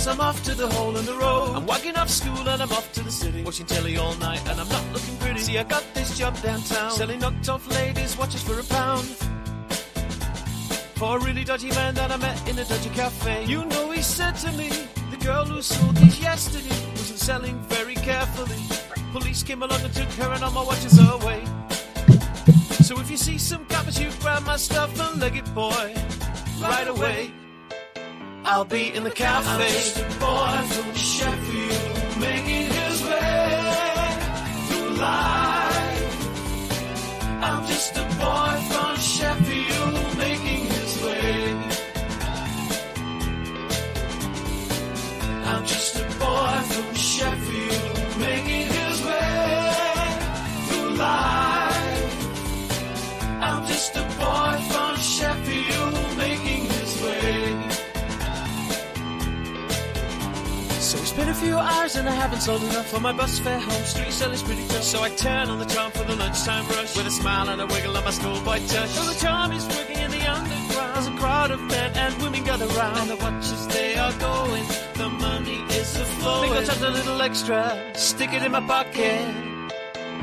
'cause I'm off to the hole in the road. I'm wagging off school and I'm off to the city, watching telly all night and I'm not looking pretty. See, I got this job downtown, selling knocked off ladies' watches for £1. For a really dodgy man that I met in a dodgy cafe. You know, he said to me, the girl who sold these yesterday wasn't selling very carefully. Police came along and took her and all my watches away. So if you see some coppers, you grab my stuff and leg it, boy, right away. I'll be in the cafe. I'm just a boy from Sheffield, making his way through life. I'm just a boy from Sheffield, making his way. I'm just a boy from Sheffield, making his way through life. I'm just a boy from Sheffield, making his way. So it's been a few hours and I haven't sold enough for my bus fare home. Street selling's pretty tough, so I turn on the charm for the lunchtime rush with a smile and a wiggle on my schoolboy touch. So the charm is working in the underground. There's a crowd of men and women gather round, and the watches they are going, the money is a flowing. Think I'll touch a little extra, stick it in my pocket,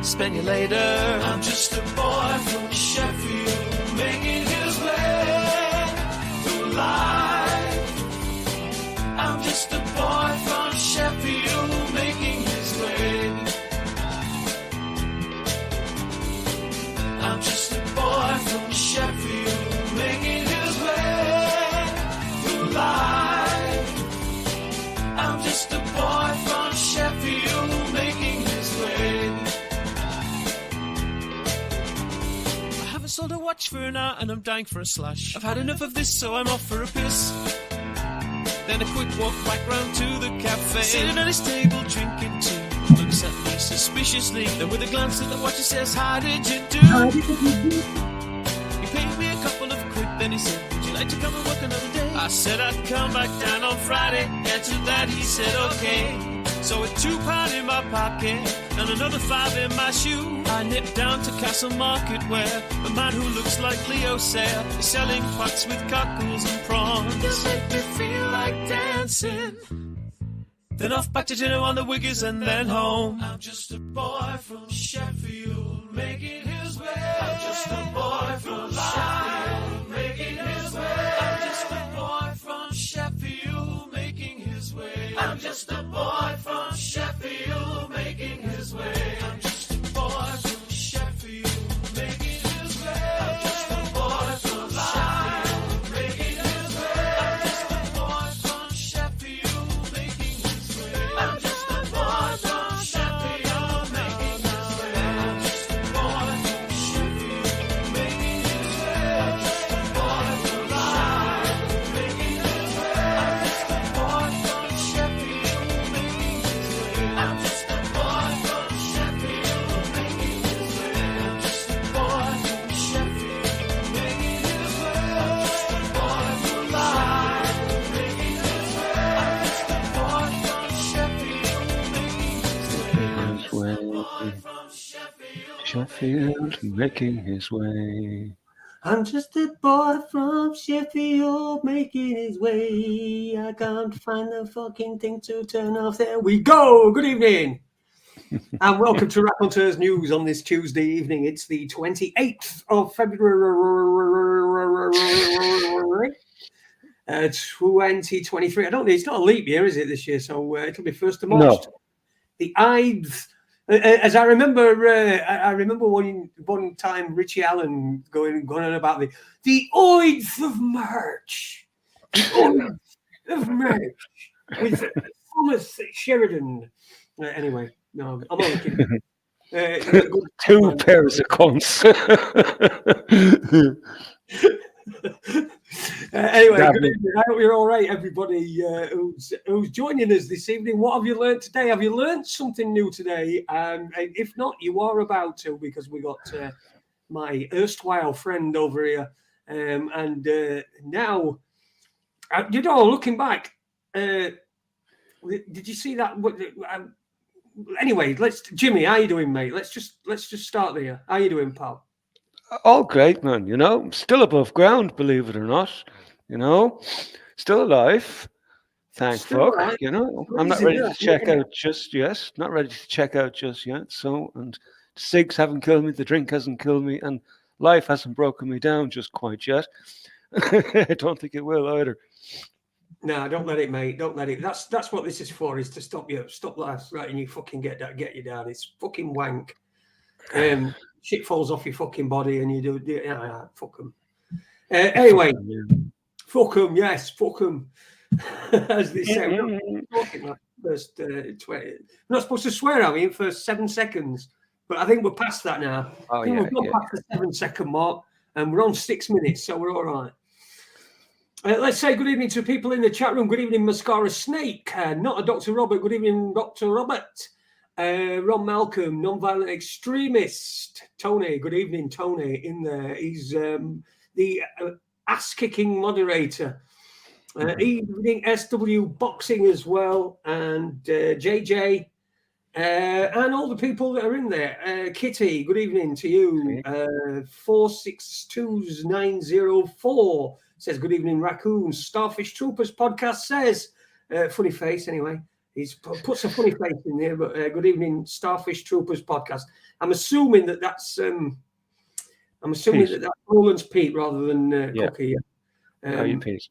spend you later. I'm just a boy from Sheffield, making his way through life. I'm just a boy from Sheffield, making his way. I'm just a boy from Sheffield, making his way through life. I'm just a boy from Sheffield, making his way. I haven't sold a watch for an hour and I'm dying for a slash. I've had enough of this, so I'm off for a piss. Then a quick walk back round to the cafe. Sitting at his table drinking tea, looks at me suspiciously. Then with a glance at the watch he says, how did you do? He paid me a couple of quid, then he said, would you like to come and work another day? I said I'd come back down on Friday, and to that he said okay. So with £2 in my pocket and another 5 in my shoe, I nipped down to Castle Market where a man who looks like Leo Sayer is selling pots with cockles and prawns. You make me feel like dancing. Then off back to dinner on the Wiggers and then home. I'm just a boy from Sheffield, making his way. I'm just a boy from Sheffield, making his way. I'm just a boy from Sheffield, making his way. I'm just a boy from Sheffield, making his way. I'm just a boy from Sheffield, making his way. I'm just a boy from Sheffield, making his way. I'm just a boy from Sheffield, making his way. I'm just a boy from Sheffield, making his way. I'm just a boy from Sheffield, making his way. I'm just a boy from Sheffield, making his way. I'm just a boy from Sheffield, making his way. I'm just a boy from Sheffield, making his way. I'm just a boy from Sheffield, making his way. I'm just a boy from Sheffield, making his way. I'm just a boy from Sheffield, making his way. I'm just a boy from Sheffield, making his way. I can't find the fucking thing to turn off. There we go. Good evening. And welcome to Raconteurs News on this Tuesday evening. It's the 28th of February, 2023. I don't know, it's not a leap year, is it, this year? So it'll be 1st of March. No. The Ides. As I remember, one time Richie Allen going on about the Ides of March. The Ides of March with Thomas Sheridan. Anyway, no, I'm only kidding. Two pairs of cunts. Anyway, good evening. I hope you're all right, everybody who's joining us this evening. What have you learned today? Have you learned something new today? And if not, you are about to, because we got my erstwhile friend over here. And now, looking back, did you see that? Anyway, Jimmy, how you doing, mate? Let's just start there. How you doing, pal? All great, man. Still above ground, believe it or not. Still alive. Thank Still fuck. right. You know, I'm not ready to check out just yet. Not ready to check out just yet. So, and the cigs haven't killed me. The drink hasn't killed me, and life hasn't broken me down just quite yet. I don't think it will either. No, don't let it, mate. Don't let it. That's what this is for. Is to stop life right, and you fucking get you down. It's fucking wank. Shit falls off your fucking body, and you do. Yeah, fuck them. Anyway, fuck them. Yes, fuck them. As they say, we're talking like first 20. We're not supposed to swear, are we? In first 7 seconds, but I think we're past that now. I think we've gone past the 7-second mark, and we're on 6 minutes, so we're all right. Let's say good evening to people in the chat room. Good evening, Mascara Snake. Not a Dr. Robert. Good evening, Dr. Robert. Ron Malcolm, non-violent extremist. Tony, good evening, Tony. In there, he's the ass-kicking moderator. Evening SW Boxing as well, and JJ, and all the people that are in there. Kitty, good evening to you. 462904 says good evening, Raccoons. Starfish Troopers podcast says funny face anyway. He's puts a funny face in there, but good evening, Starfish Troopers podcast. I'm assuming that's Roland's Pete rather than Cookie. Pete.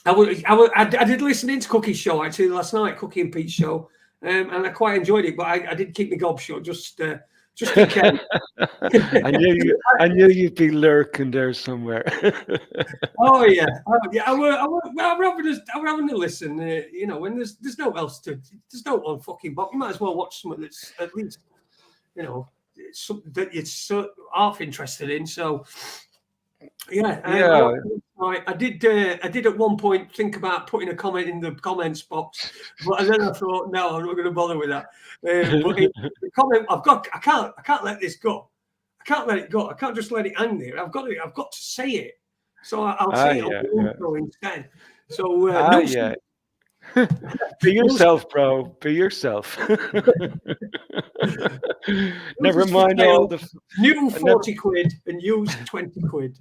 I did listen into Cookie's show actually last night, Cookie and Pete's show, and I quite enjoyed it. But I did keep my gob shut just in case. I knew you'd be lurking there somewhere. Oh yeah. I'm having to listen. You know, when there's no else to, there's no one fucking box. You might as well watch something that's at least, you know, something that you're half interested in. So. I did at one point think about putting a comment in the comments box, but then I thought, no, I'm not going to bother with that. But the comment I can't let this go. I can't let it go. I can't just let it hang there. I've got to say it. So I'll say it on the intro instead. So be yourself, bro. Be yourself. Never mind all the new 40 quid and use 20 quid.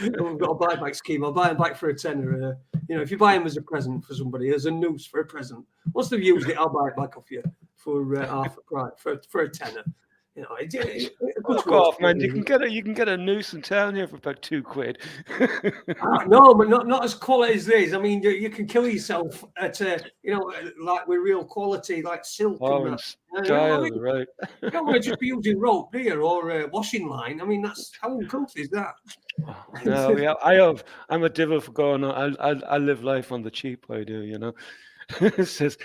We've got a buyback scheme. I'll buy them back for a tenner. You know, if you buy them as a present for somebody, as a noose for a present, once they've used it, I'll buy it back off you for half a price for a tenner. You know, fuck off, man. You can get a noose in town here for about £2. No, but not as quality as this. I mean, you can kill yourself at like with real quality, like silk. And style, right? You don't want to just be using rope, do you, or washing line? I mean, that's how uncomfortable is that? No, yeah, I'm a devil for going on. I live life on the cheap. I do, you know. It says,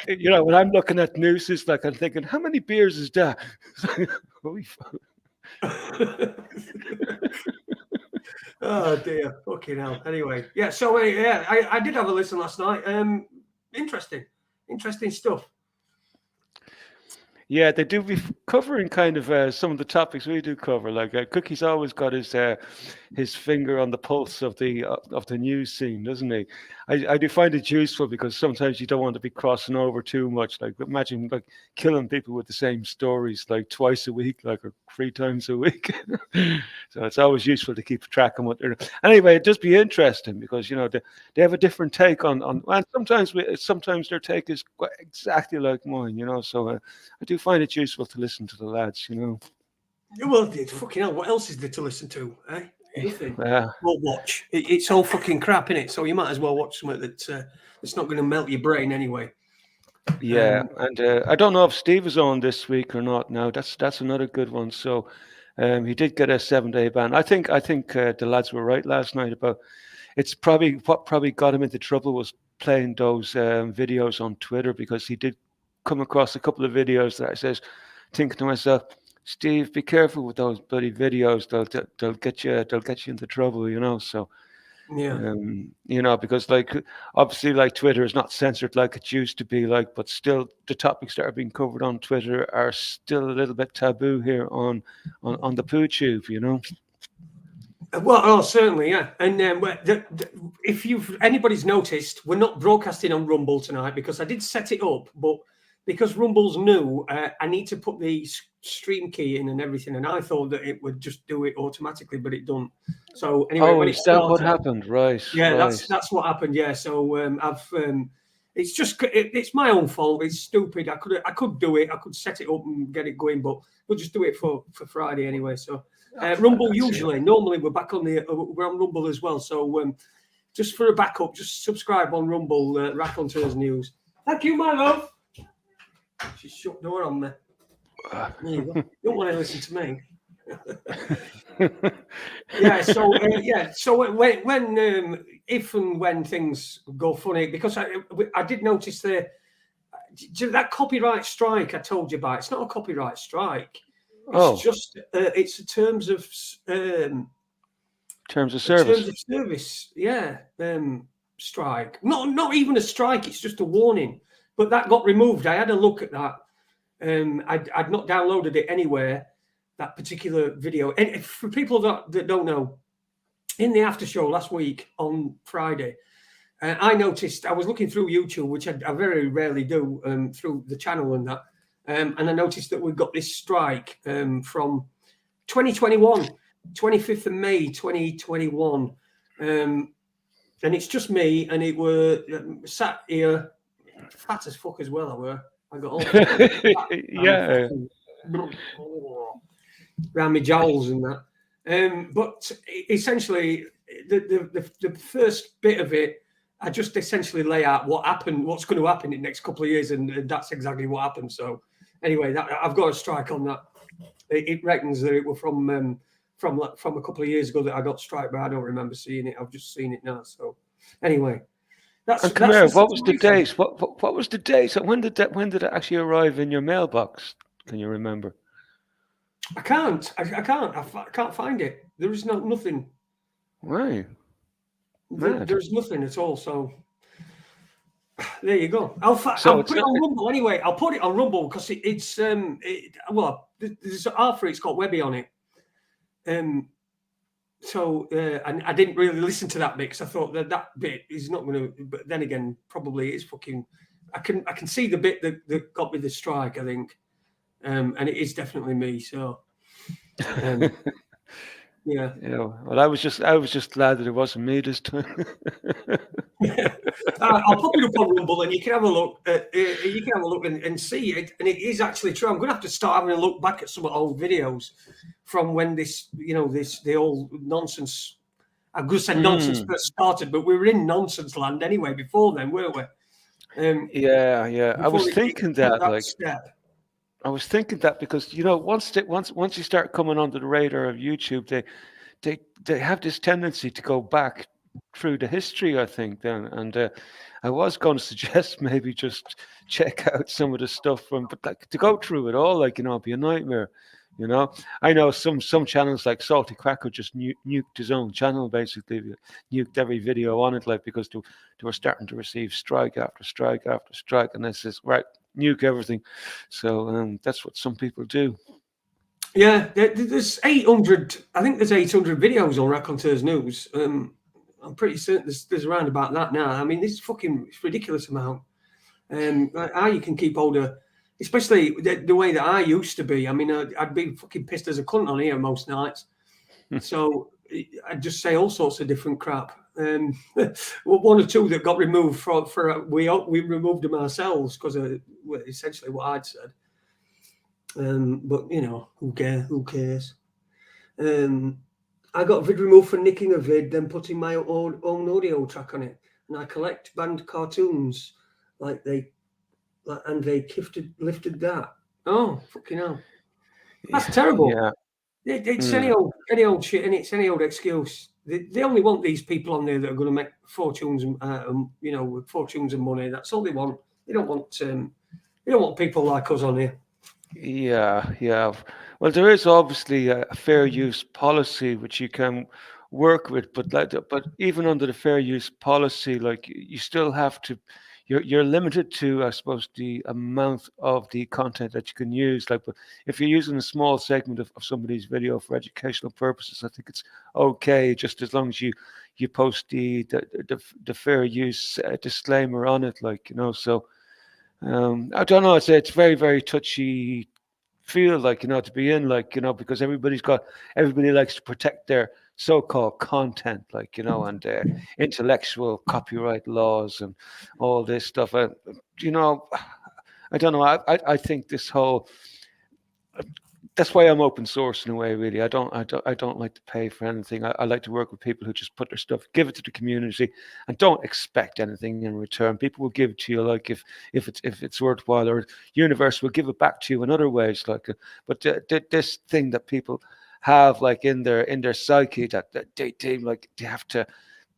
you know, when I'm looking at nooses, like I'm thinking, how many beers is that? Holy fuck. Oh dear, fucking hell. Anyway, yeah. So I did have a listen last night. Interesting stuff. Yeah, they do be covering kind of some of the topics we do cover. Like Cookie's always got his finger on the pulse of the news scene, doesn't he? I do find it useful because sometimes you don't want to be crossing over too much. Like imagine like killing people with the same stories like twice a week, like or 3 times a week. So it's always useful to keep track of what they're doing. Anyway, it just be interesting because you know they have a different take on and sometimes their take is exactly like mine, you know. So I do find it useful to listen to the lads, you know. Well, fucking hell, what else is there to listen to, eh? Nothing. Yeah. Well, watch. It's all fucking crap, innit? So you might as well watch something that's not going to melt your brain anyway. Yeah, and I don't know if Steve is on this week or not. Now that's another good one. So he did get a 7-day ban. I think the lads were right last night about it's what probably got him into trouble was playing those videos on Twitter because he did come across a couple of videos that I says, thinking to myself, Steve, be careful with those bloody videos. They'll get you into trouble, you know. So yeah, you know, because like obviously like Twitter is not censored like it used to be, like, but still the topics that are being covered on Twitter are still a little bit taboo here on the PooTube, you know. Well, certainly, yeah. And if anybody's noticed, we're not broadcasting on Rumble tonight because I did set it up, but because Rumble's new, I need to put the stream key in and everything, and I thought that it would just do it automatically, but it don't. So anyway, when it is that what started, happened? Right, yeah, right. that's what happened. Yeah, so it's just it's my own fault. It's stupid. I could do it. I could set it up and get it going, but we'll just do it for Friday anyway. So Rumble normally we're back on we're on Rumble as well. So just for a backup, just subscribe on Rumble, Raconteurs News. Thank you, my love. She's shut door on me. There you go. You don't want to listen to me. So when if and when things go funny, because I did notice that copyright strike I told you about. It's not a copyright strike. It's just it's a terms of service. Terms of service, yeah. Strike. Not even a strike. It's just a warning. But that got removed. I had a look at that. I'd not downloaded it anywhere. That particular video. And for people that don't know, in the after show last week on Friday, I noticed I was looking through YouTube, which I very rarely do, through the channel and that, and I noticed that we've got this strike from 2021, 25th of May, 2021, and it's just me, and it were sat here, fat as fuck as well. I got all yeah. Around my jowls and that, but essentially the first bit of it, I just essentially lay out what's going to happen in the next couple of years, and that's exactly what happened. So anyway, I've got a strike on that. It reckons that it were from a couple of years ago that I got strike, but I don't remember seeing it. I've just seen it now. So anyway, what was the date? What was the date? When did it actually arrive in your mailbox? Can you remember? I can't find it. There is nothing. Right. There's nothing at all. So there you go. I'll put it on Rumble anyway. I'll put it on Rumble because it's there's after it's got Webby on it. So and I didn't really listen to that bit because I thought that bit is not going to. But then again, probably it's fucking. I can see the bit that got me the strike, I think. And it is definitely me. So, yeah. Well, I was just glad that it wasn't me this time. I'll pop it up on Rumble, and you can have a look. And see it. And it is actually true. I'm going to have to start having a look back at some of old videos from when the old nonsense. I'm going to say nonsense first started, but we were in nonsense land anyway before then, weren't we? Yeah. I was thinking that step. I was thinking that because once you start coming onto the radar of YouTube, they have this tendency to go back through the history, I think. Then, and I was going to suggest maybe just check out some of the stuff but to go through it all, it'd be a nightmare. I know some channels like Salty Cracker just nuked his own channel, basically nuked every video on it, because they were starting to receive strike after strike after strike, and this is right. Nuke everything. So that's what some people do. Yeah, there's 800. I think there's 800 videos on Raconteurs News. I'm pretty certain there's around about that now. I mean, this is it's ridiculous amount. How you can keep hold of, especially the way that I used to be. I mean, I'd be fucking pissed as a cunt on here most nights. So I'd just say all sorts of different crap. One or two that got removed we removed them ourselves because of essentially what I'd said. But who cares? I got a vid removed for nicking a vid, then putting my own audio track on it, and I collect banned cartoons and they lifted that. Oh, fucking hell! That's terrible. Yeah. It's any old shit, and it's any old excuse. They only want these people on there that are going to make fortunes, fortunes and money. That's all they want. They don't want people like us on here. Yeah. Well, there is obviously a fair use policy which you can work with, but even under the fair use policy, you still have to. You're limited to, I suppose, the amount of the content that you can use. But if you're using a small segment of somebody's video for educational purposes, I think it's okay, just as long as you post the fair use disclaimer on it, So I don't know. It's very, very touchy feel like, to be in, like, because everybody likes to protect their so-called content, like, and intellectual copyright laws and all this stuff. You know, I don't know. I think this whole that's why I'm open source in a way. Really, I don't like to pay for anything. I like to work with people who just put their stuff, give it to the community, and don't expect anything in return. People will give it to you, like if it's worthwhile, or universe will give it back to you in other ways. Like, but this thing that people have, like in their psyche, that they like they have to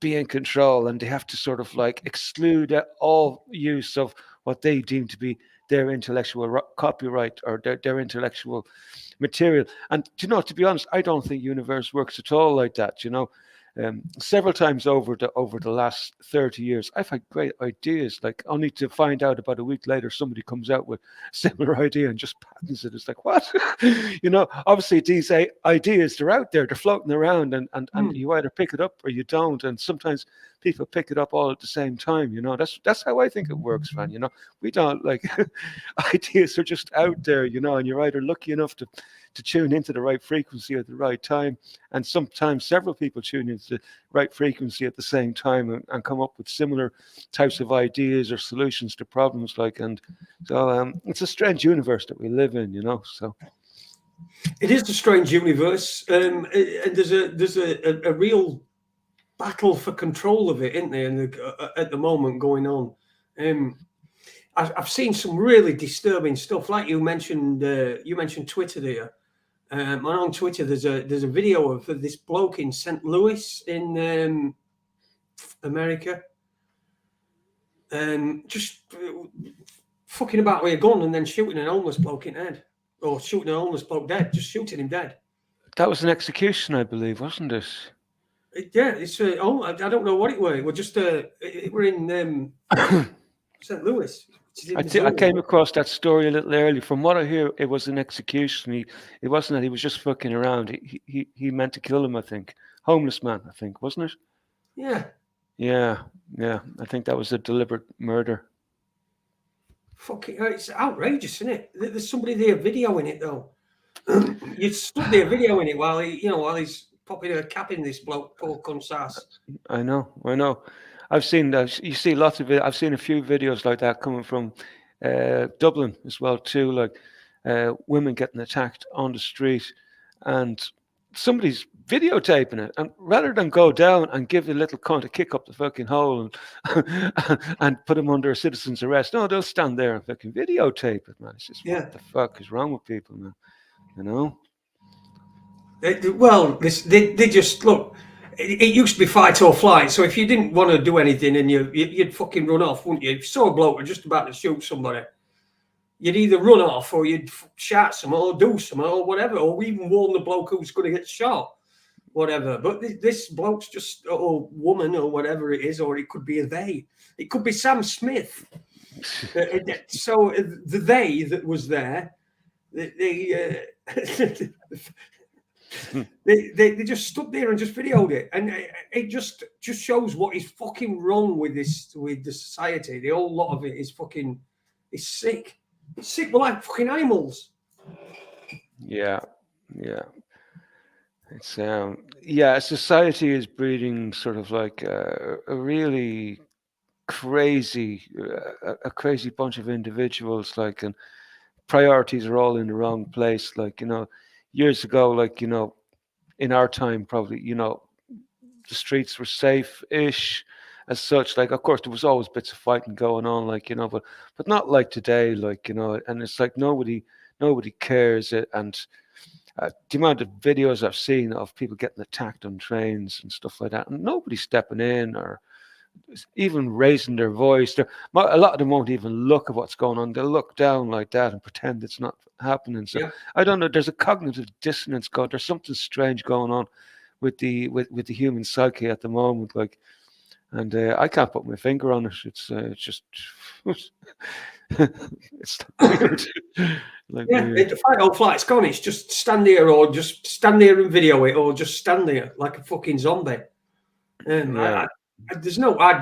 be in control, and they have to sort of like exclude all use of what they deem to be their intellectual copyright, or their intellectual material. And to be honest, I don't think universe works at all like that. Several times over the last 30 years, I've had great ideas, like only to find out about a week later somebody comes out with a similar idea and just patents it. It's like, what? Obviously these ideas, they're out there, they're floating around, and you either pick it up or you don't. And sometimes people pick it up all at the same time. That's how I think it works, man. We don't like ideas are just out there, and you're either lucky enough to tune into the right frequency at the right time, and sometimes several people tune into the right frequency at the same time, and come up with similar types of ideas or solutions to problems. And so it's a strange universe that we live in, so it is a strange universe, and there's a real battle for control of it, isn't there? And at the moment going on. I've seen some really disturbing stuff, like you mentioned. You mentioned Twitter there. And on Twitter, there's a video of this bloke in St. Louis in America, just fucking about with a gun and then shooting an homeless bloke in the head, or shooting an homeless bloke dead, just shooting him dead. That was an execution, I believe, wasn't it? Yeah, it's I don't know what it were. We're just we're in St. Louis. I came across that story a little early. From what I hear, it was an execution. It wasn't that he was just fucking around. He meant to kill him, I think. Homeless man, I think, wasn't it? Yeah. Yeah. I think that was a deliberate murder. Fucking, it's outrageous, isn't it? There's somebody there videoing it though. You stood there videoing it while he's popping a cap in this bloke, poor cunt's ass. I know. I've seen you see lots of it. I've seen a few videos like that coming from Dublin as well too, like women getting attacked on the street, and somebody's videotaping it, and rather than go down and give the little cunt a kick up the fucking hole and put him under a citizen's arrest, no, they'll stand there and fucking videotape it, man. It's just, what the fuck is wrong with people, man? They just look. It used to be fight or flight. So if you didn't want to do anything and you'd fucking run off, wouldn't you? If you saw a bloke just about to shoot somebody, you'd either run off or you'd shout some or do some or whatever, or even warn the bloke who's going to get shot, whatever. But this bloke's just, or woman or whatever it is, or it could be a they. It could be Sam Smith. So the they that was there, they just stood there and just videoed it, and it just shows what is fucking wrong with the society. The whole lot of it is sick. It's sick. We're like fucking animals. Yeah. It's society is breeding sort of like a really crazy, a crazy bunch of individuals, like, and priorities are all in the wrong place. Like, years ago, like, in our time, probably, the streets were safe-ish as such. Like, of course, there was always bits of fighting going on, like, but not like today, like, and it's like nobody cares. And the amount of videos I've seen of people getting attacked on trains and stuff like that, and nobody stepping in or even raising their voice. A lot of them won't even look at what's going on. They'll look down like that and pretend it's not happening. So I don't know. There's a cognitive dissonance going. There's something strange going on with the human psyche at the moment. Like, and I can't put my finger on it. It's just it's weird. The fight or flight, it's gone. It's just stand there, or just stand there and video it, or just stand there like a fucking zombie. There's no, I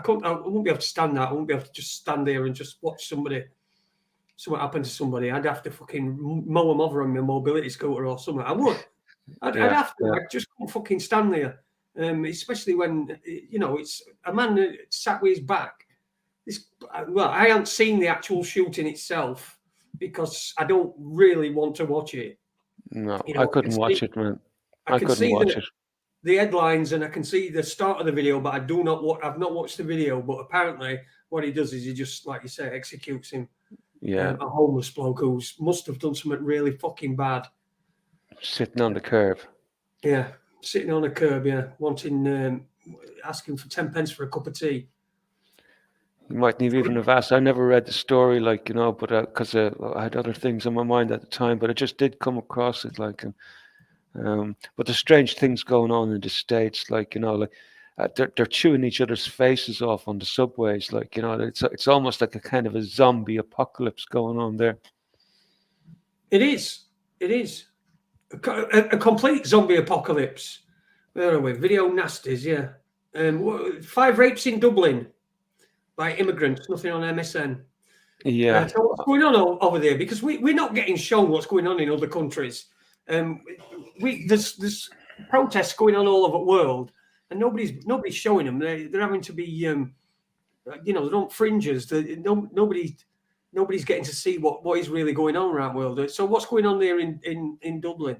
won't be able to stand that. I won't be able to just stand there and just watch somebody something happened to somebody, I'd have to fucking mow them over on my mobility scooter or something. I would. I'd have to. I just couldn't fucking stand there. Especially when, it's a man that sat with his back. I haven't seen the actual shooting itself because I don't really want to watch it. No, I couldn't watch it, man. I couldn't watch it. The headlines, and I can see the start of the video, but I've not watched the video. But apparently, what he does is he just, like you say, executes him. Yeah, a homeless bloke who must have done something really fucking bad. Sitting on the curb. Yeah, sitting on a curb. Yeah, asking for 10 pence for a cup of tea. You mightn't even have asked. I never read the story, but because I had other things on my mind at the time. But I just did come across it, but there's strange things going on in the States, they're chewing each other's faces off on the subways, it's almost like a kind of a zombie apocalypse going on there. It is a complete zombie apocalypse. Where are we? Video nasties, yeah. 5 rapes in Dublin by immigrants. Nothing on MSN. Yeah. So what's going on over there? Because we're not getting shown what's going on in other countries. There's protests going on all over the world, and nobody's showing them. They're having to be, they're on fringes. Nobody's getting to see what is really going on around the world. So what's going on there in Dublin?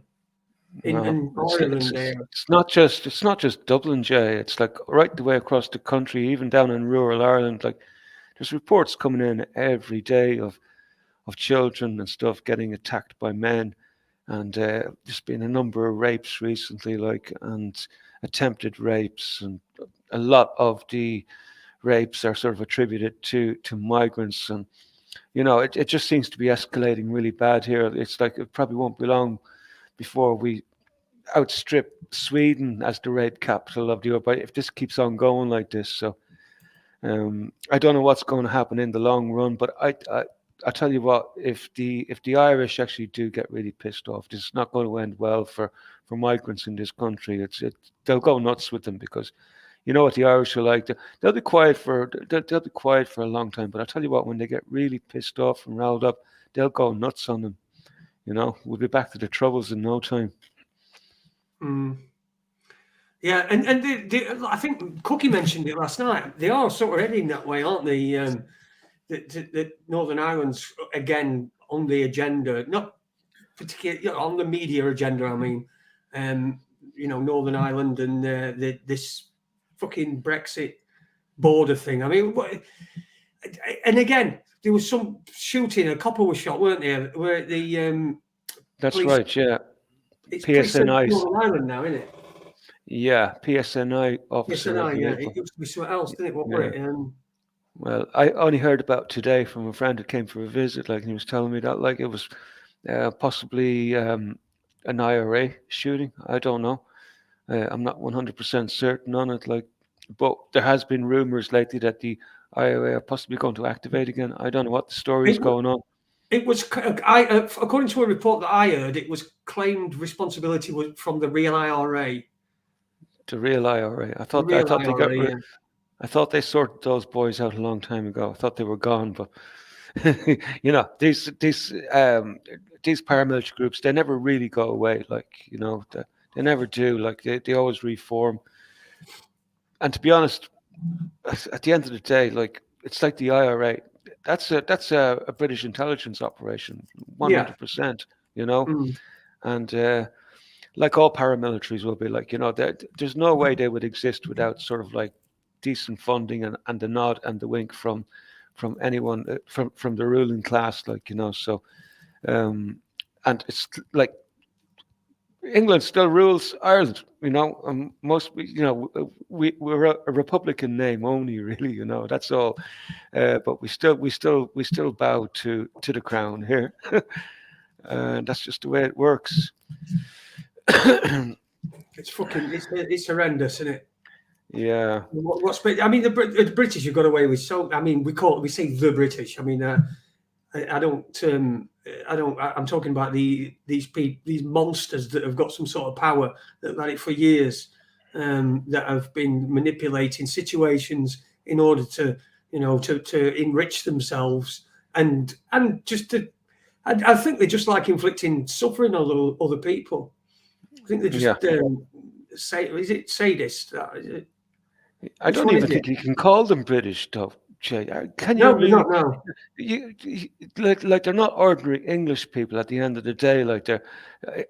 In Ireland, it's not just Dublin, Jay. It's like right the way across the country, even down in rural Ireland. Like there's reports coming in every day of children and stuff getting attacked by men, and there's been a number of rapes recently, and attempted rapes, and a lot of the rapes are sort of attributed to migrants, and it just seems to be escalating really bad here. It's like it probably won't be long before we outstrip Sweden as the rape capital of the Europe, if this keeps on going like this. So I don't know what's going to happen in the long run, but I tell you what, if the Irish actually do get really pissed off, this is not going to end well for migrants in this country. They'll go nuts with them, because you know what the Irish are like. They'll be quiet for a long time, but I tell you what, when they get really pissed off and riled up, they'll go nuts on them. We'll be back to the Troubles in no time. Yeah, and I think Cookie mentioned it last night. They are sort of heading that way, aren't they? The Northern Ireland's again on the agenda, not particularly on the media agenda. I mean, Northern Ireland and this fucking Brexit border thing. I mean, and again, there was some shooting. A couple was shot, weren't there? Where the that's police, right, yeah. It's PSNI. Northern Ireland now, isn't it? Yeah, PSNI officer. PSNI, yeah. It used to be something else, didn't it? What were it? Well, I only heard about today from a friend who came for a visit. And he was telling me that it was possibly an IRA shooting. I don't know. I'm not 100% certain on it. But there has been rumors lately that the IRA are possibly going to activate again. I don't know what the story is going on. It was, according to a report that I heard, it was claimed responsibility was from the real IRA. The real IRA. I thought they got rid. I thought they sorted those boys out a long time ago. I thought they were gone, but these paramilitary groups, they never really go away. They never do. They always reform. And to be honest, at the end of the day, it's like the IRA. That's a British intelligence operation, 100%. And like all paramilitaries will be, there's no way they would exist without sort of decent funding and the nod and the wink from anyone from the ruling class, So, and it's like England still rules Ireland, we're a republic in name only, really, that's all. But we still bow to the crown here, and that's just the way it works. It's it's horrendous, isn't it? Yeah. I mean, the British have got away with so. I mean, we say the British. I mean, I'm talking about these monsters that have got some sort of power, that have had it for years, that have been manipulating situations in order to enrich themselves and just to, I think they just like inflicting suffering on other people. I think they just say, is it sadist? Is it? I Which don't one even is it? think you can call them British, though, Jay. Can you No, they're really? not. No. You like they're not ordinary English people at the end of the day. Like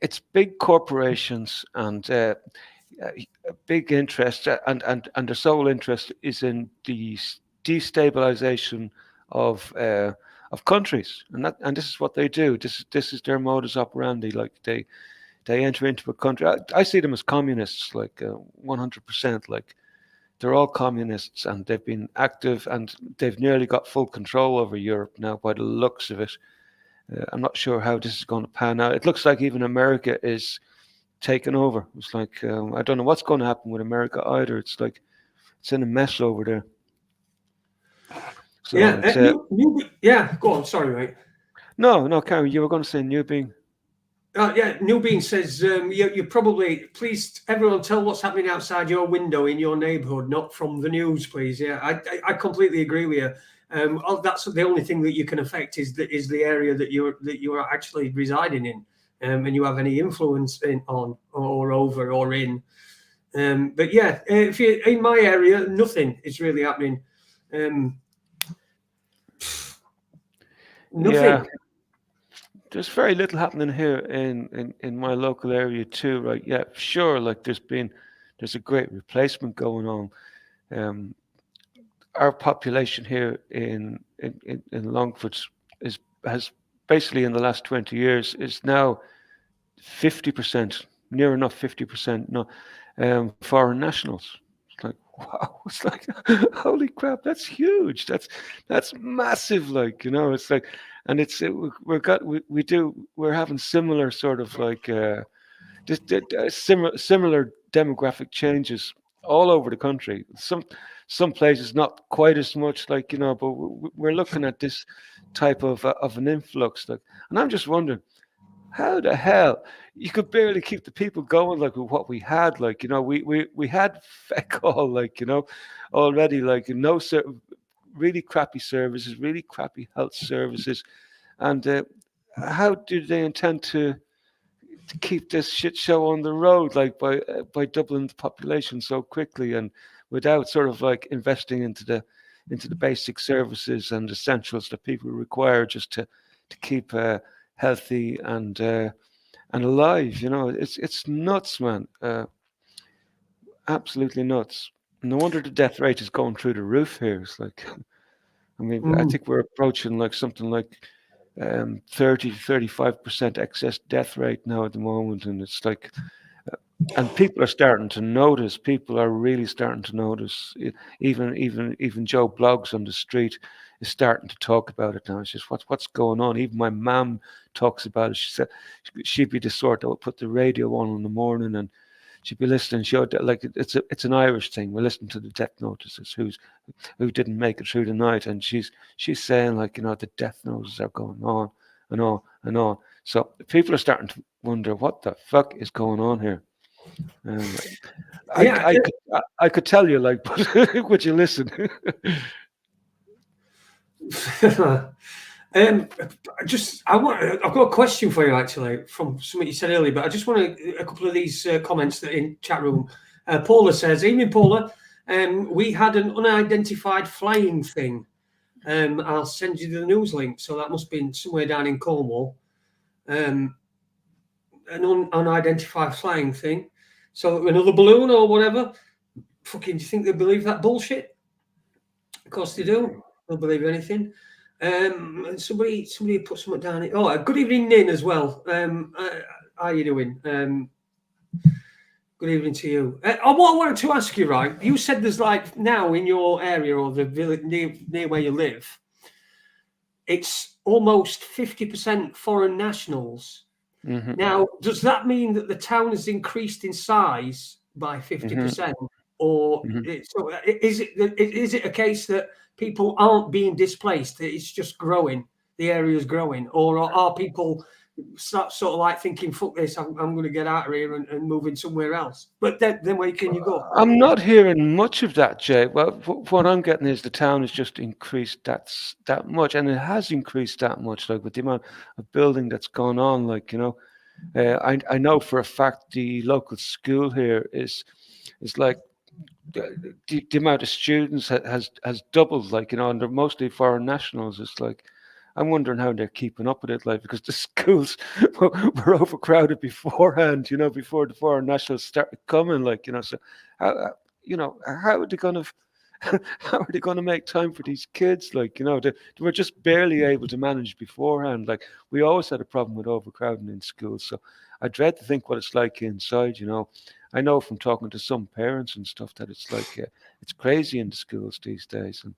it's big corporations and big interest, and their sole interest is in the destabilization of countries, and this is what they do. This is their modus operandi. Like they enter into a country. I see them as communists, like 100%. Like they're all communists, and they've been active, and they've nearly got full control over Europe now, by the looks of it. I'm not sure how this is going to pan out. It looks like even America is taken over. It's like I don't know what's going to happen with America either. It's like it's in a mess over there. So Yeah. it's Yeah. Go on. Sorry, mate. no, Karen, you were going to say New Being. Yeah, Newbean says you probably please everyone tell what's happening outside your window in your neighbourhood, not from the news, please. Yeah, I completely agree with you. That's the only thing that you can affect is the area that you are actually residing in, and you have any influence on or over or in. But yeah, if you in my area, nothing is really happening. Nothing. Yeah, there's very little happening here in my local area too, right? Yeah, sure. Like there's a great replacement going on. Um, our population here in Longford is has basically in the last 20 years is now 50%, near enough 50%, no, foreign nationals. It's like, wow, it's like, holy crap, that's huge. That's massive. Like, it's like, and we're having similar sort of like, just similar demographic changes all over the country. Some places not quite as much, like, but we're looking at this type of an influx. Like, and I'm just wondering, how the hell you could barely keep the people going like with what we had, like, we had feck all, like, already, like, really crappy services, really crappy health services, and how do they intend to keep this shit show on the road, like by doubling the population so quickly and without sort of like investing into the basic services and essentials that people require just to keep healthy and alive. It's nuts, man. Absolutely nuts. No wonder the death rate is going through the roof here. It's like, I mean, I think we're approaching like something like 30 to 35% excess death rate now at the moment, and it's like, and people are starting to notice. People are really starting to notice. Even Joe Blogs on the street is starting to talk about it now. It's just what's going on. Even my mum talks about it. She said she'd be the sort that would put the radio on in the morning and she'd be listening. Like it's an Irish thing. We're listening to the death notices. Who didn't make it through the night, and she's saying, like, the death notices are going on and on and on. So people are starting to wonder what the fuck is going on here. I could tell you, like, but would you listen? I've got a question for you, actually, from something you said earlier, but I just want a couple of these comments that in chat room. Paula says, "Evening, Paula. We had an unidentified flying thing. I'll send you the news link. So that must be somewhere down in Cornwall. An unidentified flying thing. So another balloon or whatever. Fucking, do you think they believe that bullshit? Of course they do. They'll believe anything." And somebody put something down. Oh, good evening, Nin, as well. How are you doing? Good evening to you. What I wanted to ask you, right? You said there's like now in your area or the village near where you live, it's almost 50% foreign nationals. Mm-hmm. Now, does that mean that the town has increased in size by 50%, or so is it a case that people aren't being displaced? It's just growing. The area is growing, or are people start sort of like thinking, "Fuck this! I'm going to get out of here and move in somewhere else." But then where can you go? I'm not hearing much of that, Jay. Well, what I'm getting is the town has just increased that much, and it has increased that much, like with the amount of building that's gone on. Like, I know for a fact the local school here is like the amount of students has doubled, like, and they're mostly foreign nationals. It's like I'm wondering how they're keeping up with it, like, because the schools were overcrowded beforehand, before the foreign nationals started coming, like, so how are they gonna how are they going to make time for these kids? Like, they were just barely able to manage beforehand. Like, we always had a problem with overcrowding in schools. So I dread to think what it's like inside. I know from talking to some parents and stuff that it's like, it's crazy in the schools these days. And,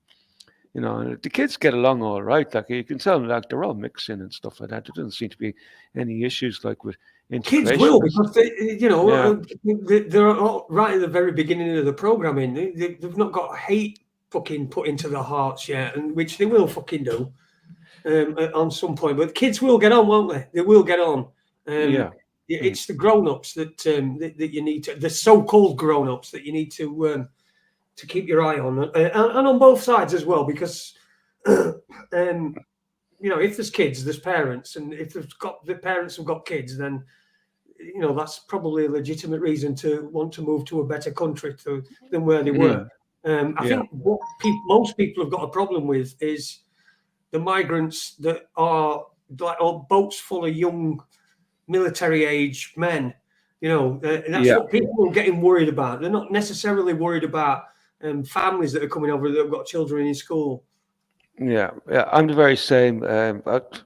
the kids get along all right. Like, you can tell, like, they're all mixing and stuff like that. There doesn't seem to be any issues like with Kids integration. will, because they're all right at the very beginning of the programming. They've not got hate fucking put into their hearts yet, and which they will fucking do on some point. But kids will get on, won't they? They will get on. It's the grown-ups that you need to, the so-called grown-ups that you need to keep your eye on, and on both sides as well, because if there's kids, there's parents, and if the parents have got kids, then that's probably a legitimate reason to want to move to a better country than where they were. I think what most people have got a problem with is the migrants that are like boats full of young military age men. That's what people are getting worried about. They're not necessarily worried about families that are coming over that have got children in school. Yeah, I'm the very same. But,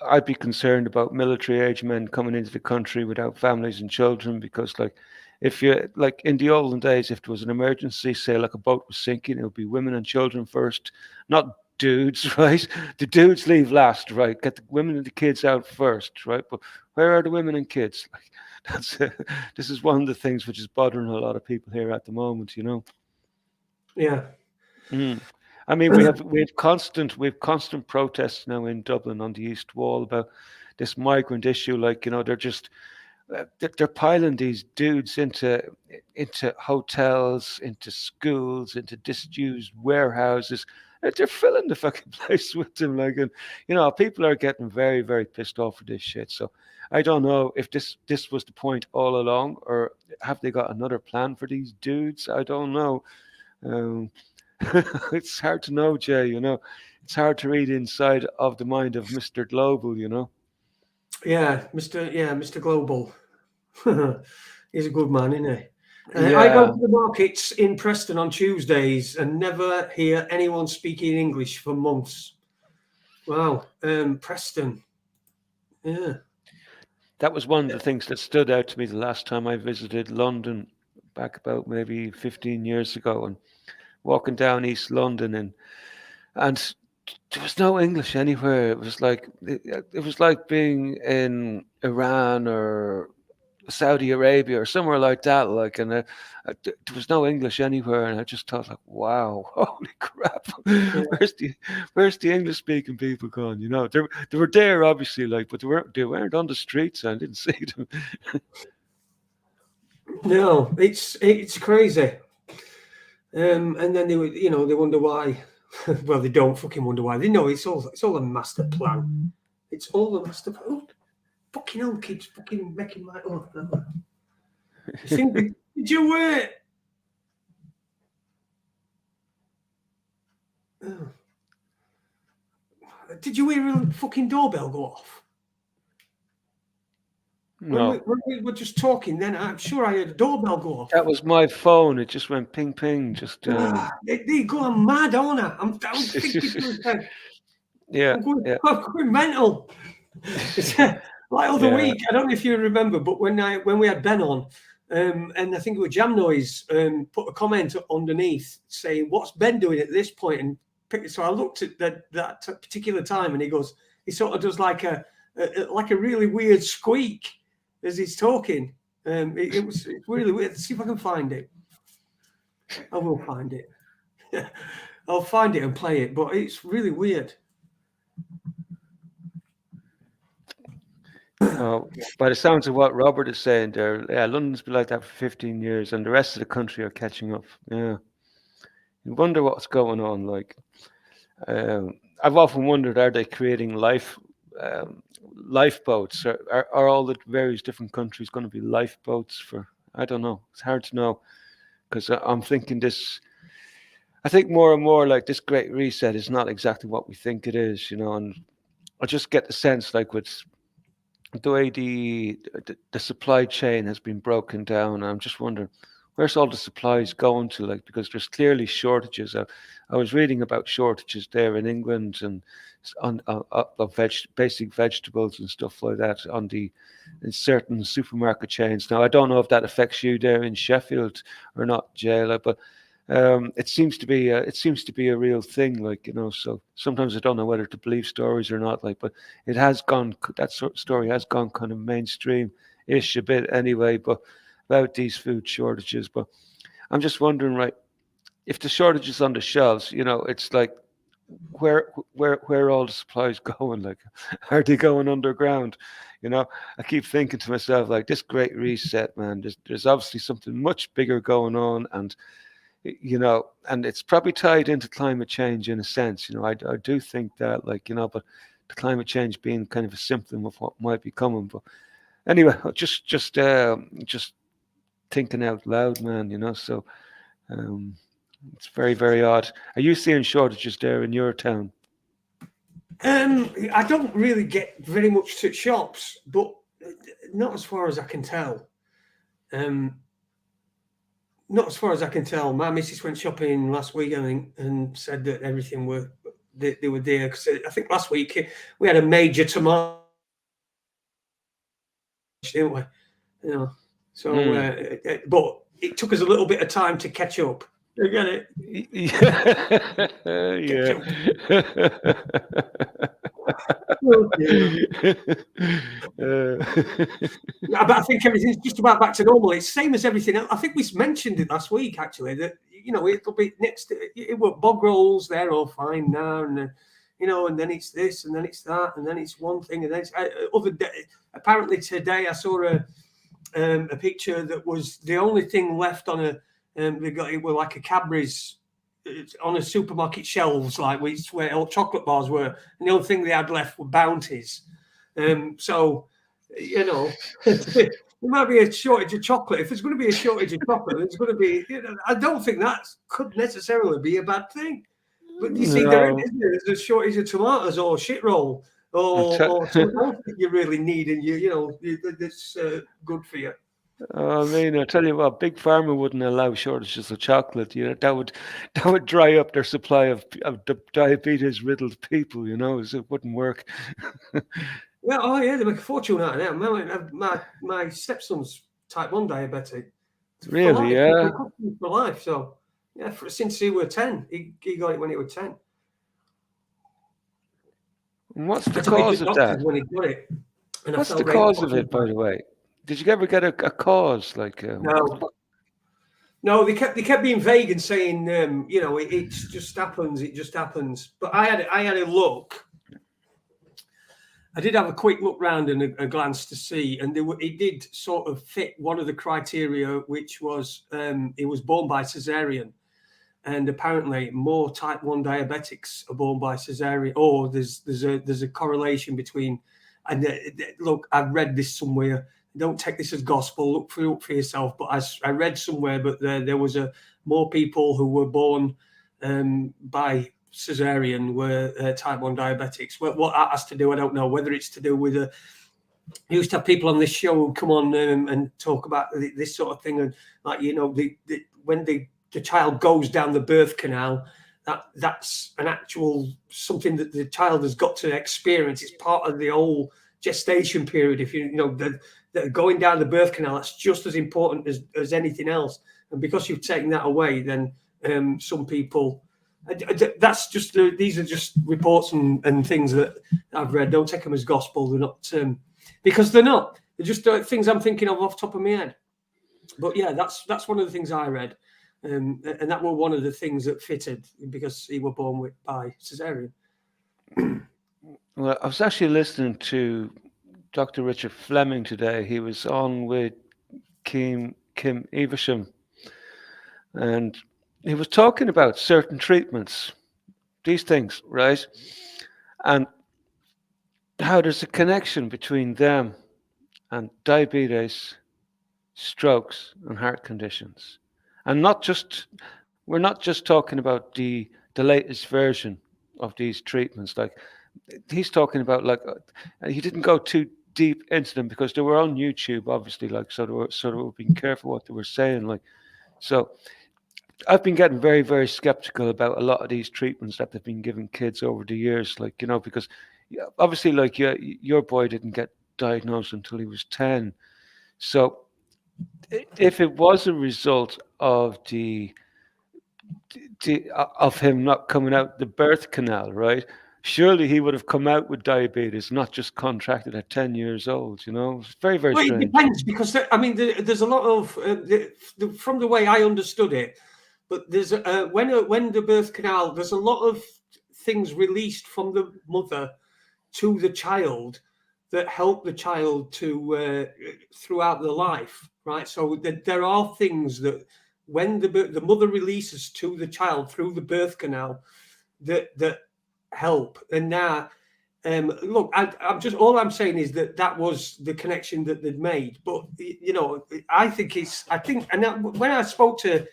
I'd be concerned about military age men coming into the country without families and children, because, like, if you, like, in the olden days, if there was an emergency, say like a boat was sinking, it would be women and children first, not dudes, right? The dudes leave last, right? Get the women and the kids out first, right? But where are the women and kids? Like, this is one of the things which is bothering a lot of people here at the moment, Yeah. I mean, we have constant protests now in Dublin on the East Wall about this migrant issue. Like, they're piling these dudes into hotels, into schools, into disused warehouses. They're filling the fucking place with them. Like, and people are getting very, very pissed off with this shit. So I don't know if this was the point all along, or have they got another plan for these dudes? I don't know. It's hard to know, Jay. It's hard to read inside of the mind of Mr. Global. Yeah, Mr. Global. He's a good man, isn't he? I go to the markets in Preston on Tuesdays and never hear anyone speaking English for months. Wow, Preston. Yeah. That was one of the things that stood out to me the last time I visited London, back about maybe 15 years ago, and walking down East London, and there was no English anywhere. It was like being in Iran or Saudi Arabia or somewhere like that. Like, and there was no English anywhere, and I just thought, like, wow, holy crap, where's the English speaking people gone? They were there obviously, like, but they weren't on the streets. I didn't see them. No, it's crazy. And then they wonder why. Well, they don't fucking wonder why. They know it's all a master plan. It's all a master plan. Oh, fucking hell, keeps fucking making my. Oh, did you wait? Did you hear a fucking doorbell go off? No. When we were just talking, then I'm sure I heard a doorbell go off. That was my phone. It just went ping, ping. Just. They go mad, aren't I? I'm thinking. Yeah. I'm going mental. Like other week, I don't know if you remember, but when we had Ben on, and I think it was Jam Noise, put a comment underneath saying, "What's Ben doing at this point?" And so I looked at that particular time, and he sort of does like a really weird squeak as he's talking. It's really weird. Let's see if I can find it. I will find it. I'll find it and play it, but it's really weird. By the sounds of what Robert is saying there, yeah, London's been like that for 15 years, and the rest of the country are catching up. Yeah, you wonder what's going on. Like, I've often wondered, are they creating lifeboats? Are all the various different countries going to be lifeboats for? I don't know. It's hard to know because I'm thinking this. I think more and more like this Great Reset is not exactly what we think it is, and I just get the sense like with the way the supply chain has been broken down. I'm just wondering where's all the supplies going to, like, because there's clearly shortages. I was reading about shortages there in England and of basic vegetables and stuff like that in certain supermarket chains. Now I don't know if that affects you there in Sheffield or not, Jayla, but it seems to be a real thing, like, so sometimes I don't know whether to believe stories or not, like, but that sort of story has gone kind of mainstream-ish a bit anyway, but about these food shortages. But I'm just wondering, right, if the shortages on the shelves, it's like where all the supplies going, like, are they going underground? I keep thinking to myself, like, this Great Reset, man, there's obviously something much bigger going on, and and it's probably tied into climate change in a sense. I do think that, like, but the climate change being kind of a symptom of what might be coming. But anyway, just thinking out loud, man. So it's very, very odd. Are you seeing shortages there in your town? I don't really get very much to shops, but not as far as I can tell. Not as far as I can tell. My missus went shopping last week, I think, and said that everything they were there. Because I think last week we had a major tomato, didn't we? So, but it took us a little bit of time to catch up. You get it? Yeah, but I think everything's just about back to normal. It's same as everything else. I think we mentioned it last week, actually, that it'll be next. It were bog rolls. They're all fine now, and and then it's this, and then it's that, and then it's one thing, and then it's other day. Apparently today I saw a picture that was the only thing left on a. It were like a Cadbury's on a supermarket shelves, like where all chocolate bars were, and the only thing they had left were Bounties. So, there might be a shortage of chocolate. If there's going to be a shortage of chocolate, there's going to be. I don't think that could necessarily be a bad thing. But you see, there's a shortage of tomatoes or shit roll or something else that you really need, and that's good for you. I mean, I tell you what, Big Pharma wouldn't allow shortages of chocolate. That would dry up their supply of diabetes-riddled people. So it wouldn't work. Yeah, they make a fortune out of that. My stepson's type 1 diabetic. Really? Yeah. For life. So, yeah, since he was 10, he got it when he was 10. And what's the cause of that? When he got it. What's the cause of it, by the way? Did you ever get a cause? Like No, they kept being vague and saying, it just happens. It just happens. But I had a look. I did have a quick look round and a glance to see, and it did sort of fit one of the criteria, which was it was born by cesarean, and apparently more type 1 diabetics are born by cesarean. Or there's a correlation between. And look, I've read this somewhere. Don't take this as gospel. Look for yourself. But I read somewhere, but there was more people who were born by cesarean were type 1 diabetics. What that has to do, I don't know. Whether it's to do with we used to have people on this show who come on and talk about this sort of thing, and like when the child goes down the birth canal, that's an actual something that the child has got to experience. It's part of the whole gestation period. If that going down the birth canal, that's just as important as anything else. And because you've taken that away, then some people. That's just these are just reports and things that I've read. Don't take them as gospel. They're not because they're not. They're just things I'm thinking of off the top of my head. But yeah, that's one of the things I read. And that were one of the things that fitted because he were born by cesarean. Well, I was actually listening to Dr. Richard Fleming today. He was on with Kim Evesham, and he was talking about certain treatments, these things, right? And how there's a connection between them and diabetes, strokes, and heart conditions. And we're not just talking about the latest version of these treatments. Like he's talking about, like he didn't go too deep into them because they were on YouTube, obviously. Like so they were being careful what they were saying. Like so, I've been getting very, very skeptical about a lot of these treatments that they've been giving kids over the years. Like because obviously, like your boy didn't get diagnosed until he was 10. So if it was a result of of him not coming out the birth canal, right? Surely he would have come out with diabetes, not just contracted at 10 years old. It's very, very Well, it strange. depends because there's a lot of from the way I understood it, but there's when the birth canal, there's a lot of things released from the mother to the child that help the child to throughout the life, right? So there are things that when the mother releases to the child through the birth canal that help. And now, look, I'm just all I'm saying is that was the connection that they'd made. But I think when I spoke to,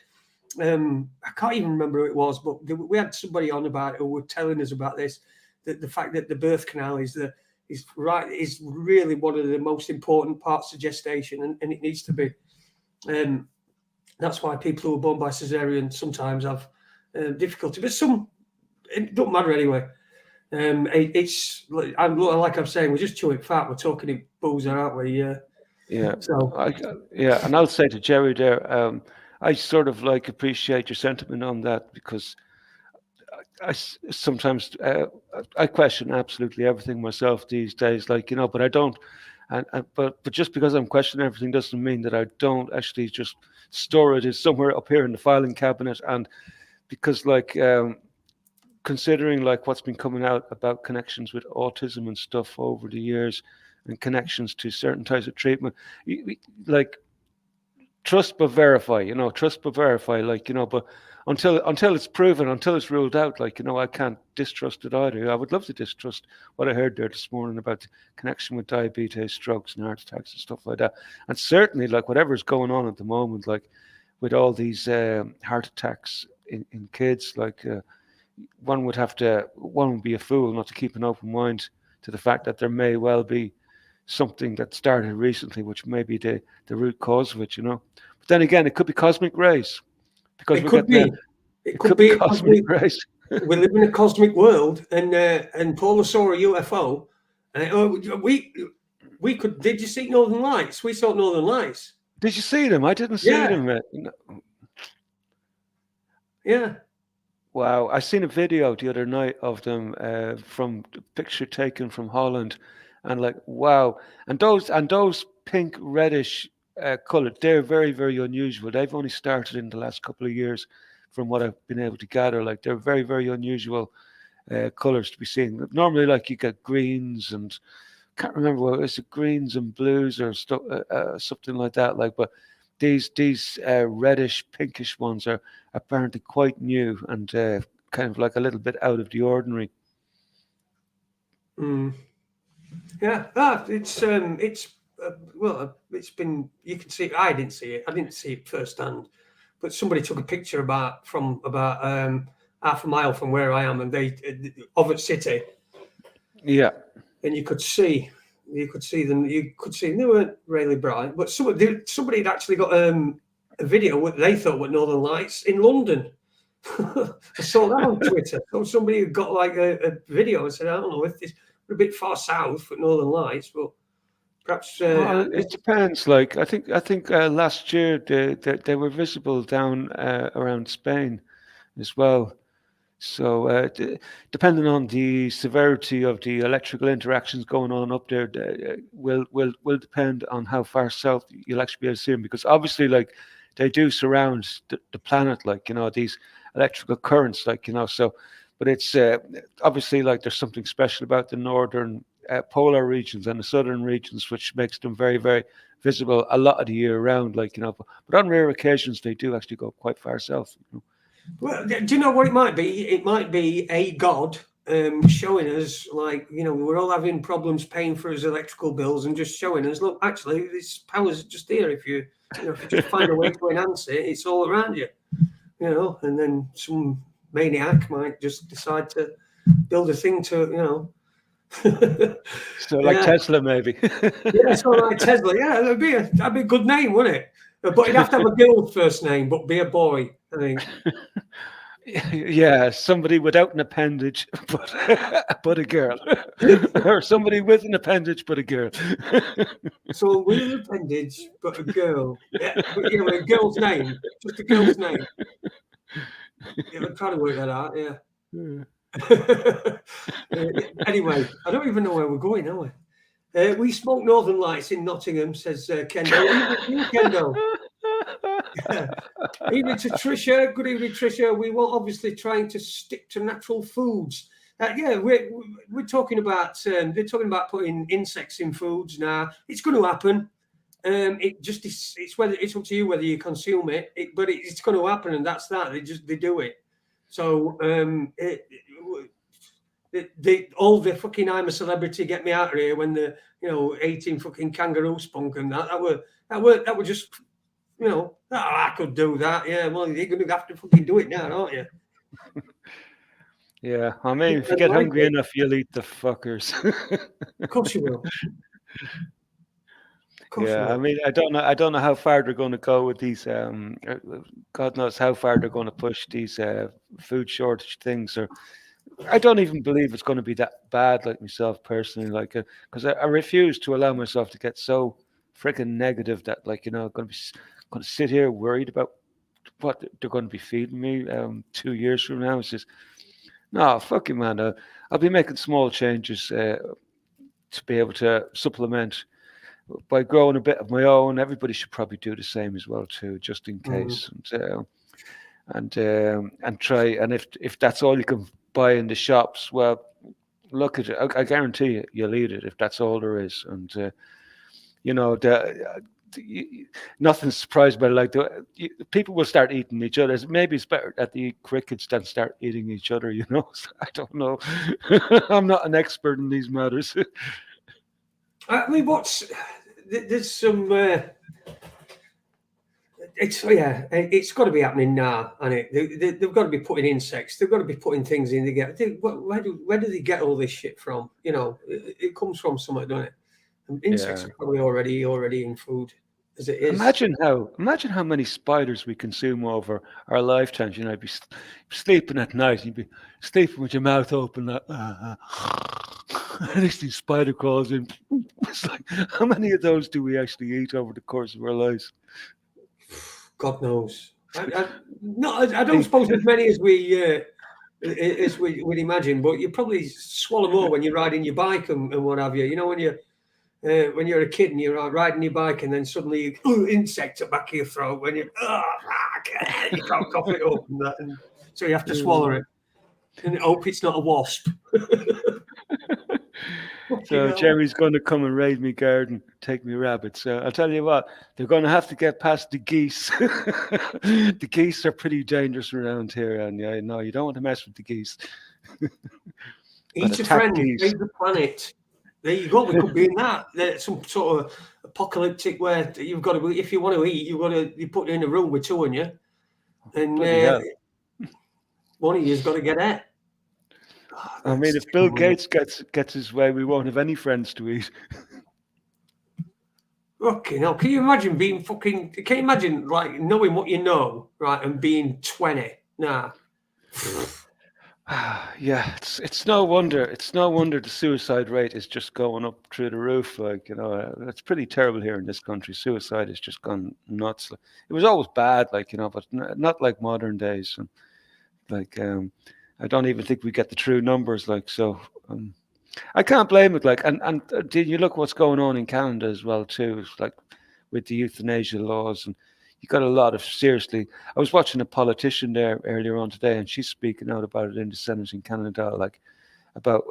I can't even remember who it was, but we had somebody on about it who were telling us about this, that the fact that the birth canal is really one of the most important parts of gestation, and it needs to be. That's why people who are born by cesarean sometimes have difficulty, but some it don't matter anyway. It's like I'm saying, we're just chewing fat. We're talking in boozer, aren't we? Yeah. So And I'll say to Jerry there, I sort of like appreciate your sentiment on that because I sometimes I question absolutely everything myself these days, like but I don't, but just because I'm questioning everything doesn't mean that I don't actually just store it somewhere up here in the filing cabinet. And because considering like what's been coming out about connections with autism and stuff over the years, and connections to certain types of treatment, like trust but verify, but until it's proven, until it's ruled out, I can't distrust it either. I would love to distrust what I heard there this morning about the connection with diabetes, strokes, and heart attacks and stuff like that. And certainly, like whatever's going on at the moment, like with all these heart attacks in kids, one would be a fool not to keep an open mind to the fact that there may well be something that started recently, which may be the root cause of it, But then again, it could be cosmic rays, because it could be. It could be cosmic rays. We live in a cosmic world, and Paula saw a UFO. We could. Did you see Northern Lights? We saw Northern Lights. Did you see them? I didn't see them. No. Yeah. Wow, I seen a video the other night of them from the picture taken from Holland, and wow, and those pink reddish color, they're very, very unusual. They've only started in the last couple of years, from what I've been able to gather. Like they're very, very unusual colors to be seen. Normally, like you get greens and can't remember what is it, greens and blues or stuff, something like that. But these reddish pinkish ones are apparently quite new and kind of like a little bit out of the ordinary. Yeah, it's been. You can see. I didn't see it. I didn't see it firsthand, but somebody took a picture from about half a mile from where I am, and of a city. Yeah, and you could see them. They weren't really bright, but somebody had actually got a video what they thought were Northern Lights in London. I saw that on Twitter. So somebody had got like a video and said, I don't know if this we're a bit far south for Northern Lights, but perhaps it depends. Like I think last year they were visible down around Spain as well. So depending on the severity of the electrical interactions going on up there, will depend on how far south you'll actually be able to see them. Because obviously, like they do surround the planet, these electrical currents, So, but it's obviously like there's something special about the northern polar regions and the southern regions, which makes them very, very visible a lot of the year round. Like, but on rare occasions they do actually go quite far south. Well, do you know what it might be? It might be a god showing us, like, we're all having problems paying for his electrical bills, and just showing us, look, actually, this power's just here. If you just find a way to enhance it, it's all around you. And then some maniac might just decide to build a thing to, So like Tesla, maybe. Yeah, so like Tesla. Yeah, that'd be a good name, wouldn't it? But he'd have to have a girl first name, but be a boy, I think. Yeah, somebody without an appendage, but a girl, or somebody with an appendage but a girl. So with an appendage, but a girl. Yeah, but a girl's name, just a girl's name. Yeah, I'm trying to work that out. Yeah. Anyway, I don't even know where we're going, are we? We smoke Northern Lights in Nottingham, says Kendall. Kendall. Evening to Tricia. Good evening, Tricia. We were obviously trying to stick to natural foods. We're talking about. They're talking about putting insects in foods now. It's going to happen. It's whether it's up to you whether you consume it. But it's going to happen, and that's that. They do it. So all the fucking I'm a celebrity, get me out of here when the 18 fucking kangaroo spunk and that were just. I could do that. Yeah, well, you're going to have to fucking do it now, aren't you? Yeah, I mean, if you get hungry enough, you'll eat the fuckers. Of course you will. I mean, I don't know how far they're going to go with these. God knows how far they're going to push these food shortage things. Or I don't even believe it's going to be that bad. Like myself personally, because I refuse to allow myself to get so freaking negative that I'm going to sit here worried about what they're going to be feeding me 2 years from now. It's just no, fuck you, man. I'll be making small changes to be able to supplement by growing a bit of my own. Everybody should probably do the same as well too, just in case. And try. And if that's all you can buy in the shops, well, look at it. I guarantee you'll eat it if that's all there is. And nothing's surprised by people will start eating each other. Maybe it's better that they eat crickets than start eating each other. So I don't know. I'm not an expert in these matters. I mean, there's some. It's got to be happening now, and they've got to be putting insects. They've got to be putting things in. Where do they get all this shit from? It comes from somewhere, doesn't it? And insects are probably already in food as it is. Imagine how many spiders we consume over our lifetimes. I'd be sleeping at night. You'd be sleeping with your mouth open. And these spider crawls in. It's like, how many of those do we actually eat over the course of our lives? God knows. I don't suppose as many as we'd imagine, but you probably swallow more when you're riding your bike and what have you. When you're a kid and you're riding your bike and then suddenly insects at the back of your throat when you can't cough it up and so you have to swallow it and hope it's not a wasp. So Jerry's going to come and raid me garden, take me rabbits. So I'll tell you what, they're going to have to get past the geese. The geese are pretty dangerous around here, and you don't want to mess with the geese. Eat a friend, save the planet. There you go. We could be in that. There's some sort of apocalyptic where you've got to, if you want to eat, you put it in a room with two on you, and one of you's got to get it. I mean, if Bill Gates gets his way, we won't have any friends to eat. Okay, now can you imagine being fucking? Can you imagine like knowing what you know, right, and being 20? Nah. Yeah, it's no wonder. It's no wonder the suicide rate is just going up through the roof. It's pretty terrible here in this country. Suicide has just gone nuts. It was always bad, but not like modern days. And I don't even think we get the true numbers. I can't blame it. And did you look what's going on in Canada as well too? It's with the euthanasia laws, and you got a lot of seriously. I was watching a politician there earlier on today, and she's speaking out about it in the Senate in Canada, about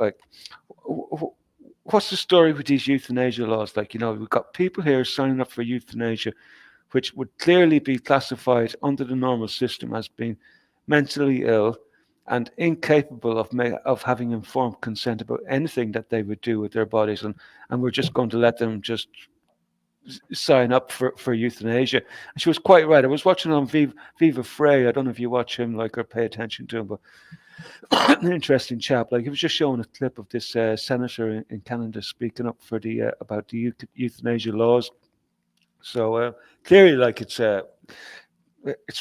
what's the story with these euthanasia laws? Like, we've got people here signing up for euthanasia, which would clearly be classified under the normal system as being mentally ill and incapable of having informed consent about anything that they would do with their bodies, and we're just going to let them just sign up for euthanasia. And she was quite right. I was watching on Viva Frey. I don't know if you watch him like or pay attention to him, but an interesting chap. Like, he was just showing a clip of this senator in Canada speaking up for the about the euthanasia laws. So clearly, like, it's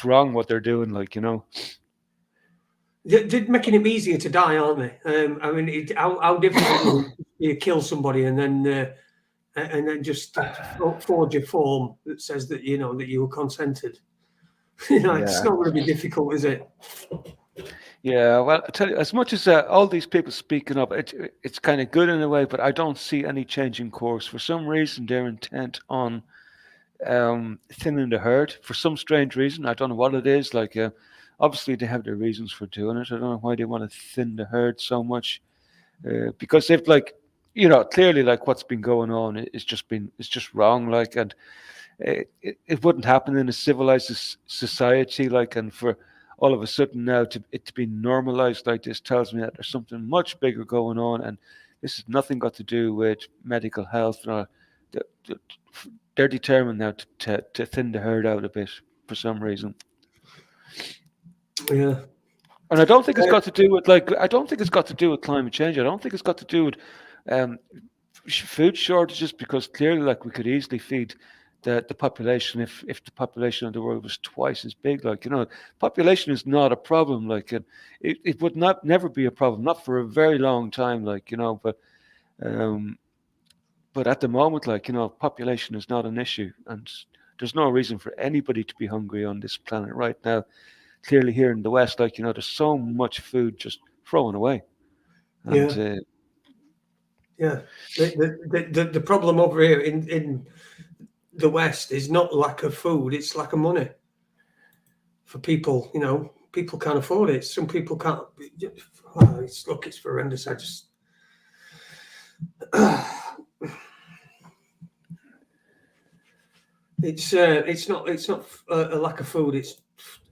wrong what they're doing. Like, They're making it easier to die, aren't they? I mean, how difficult you kill somebody and then just forge a form that says that that you were consented. It's not going to be difficult, is it? Yeah, well, I tell you, as much as all these people speaking up, it's kind of good in a way, but I don't see any change in course. For some reason, they're intent on thinning the herd. For some strange reason, I don't know what it is. Like, obviously, they have their reasons for doing it. I don't know why they want to thin the herd so much. Because if, like, clearly, like, what's been going on it's just wrong. Like, and it wouldn't happen in a civilized society. Like, and for all of a sudden now to be normalized like this tells me that there's something much bigger going on, and this has nothing got to do with medical health. They're determined now to thin the herd out a bit for some reason. Yeah. And I don't think it's got to do with I don't think it's got to do with climate change. I don't think it's got to do with food shortages, because clearly, like, we could easily feed the population if the population of the world was twice as big. Like, population is not a problem. Like, it would never be a problem, not for a very long time. Like, but at the moment, like, population is not an issue, and there's no reason for anybody to be hungry on this planet right now. Clearly, here in the West, like, there's so much food just thrown away. And, yeah. The problem over here in the West is not lack of food; it's lack of money for people. People can't afford it. Some people can't. It's horrendous. I just. It's not a lack of food. It's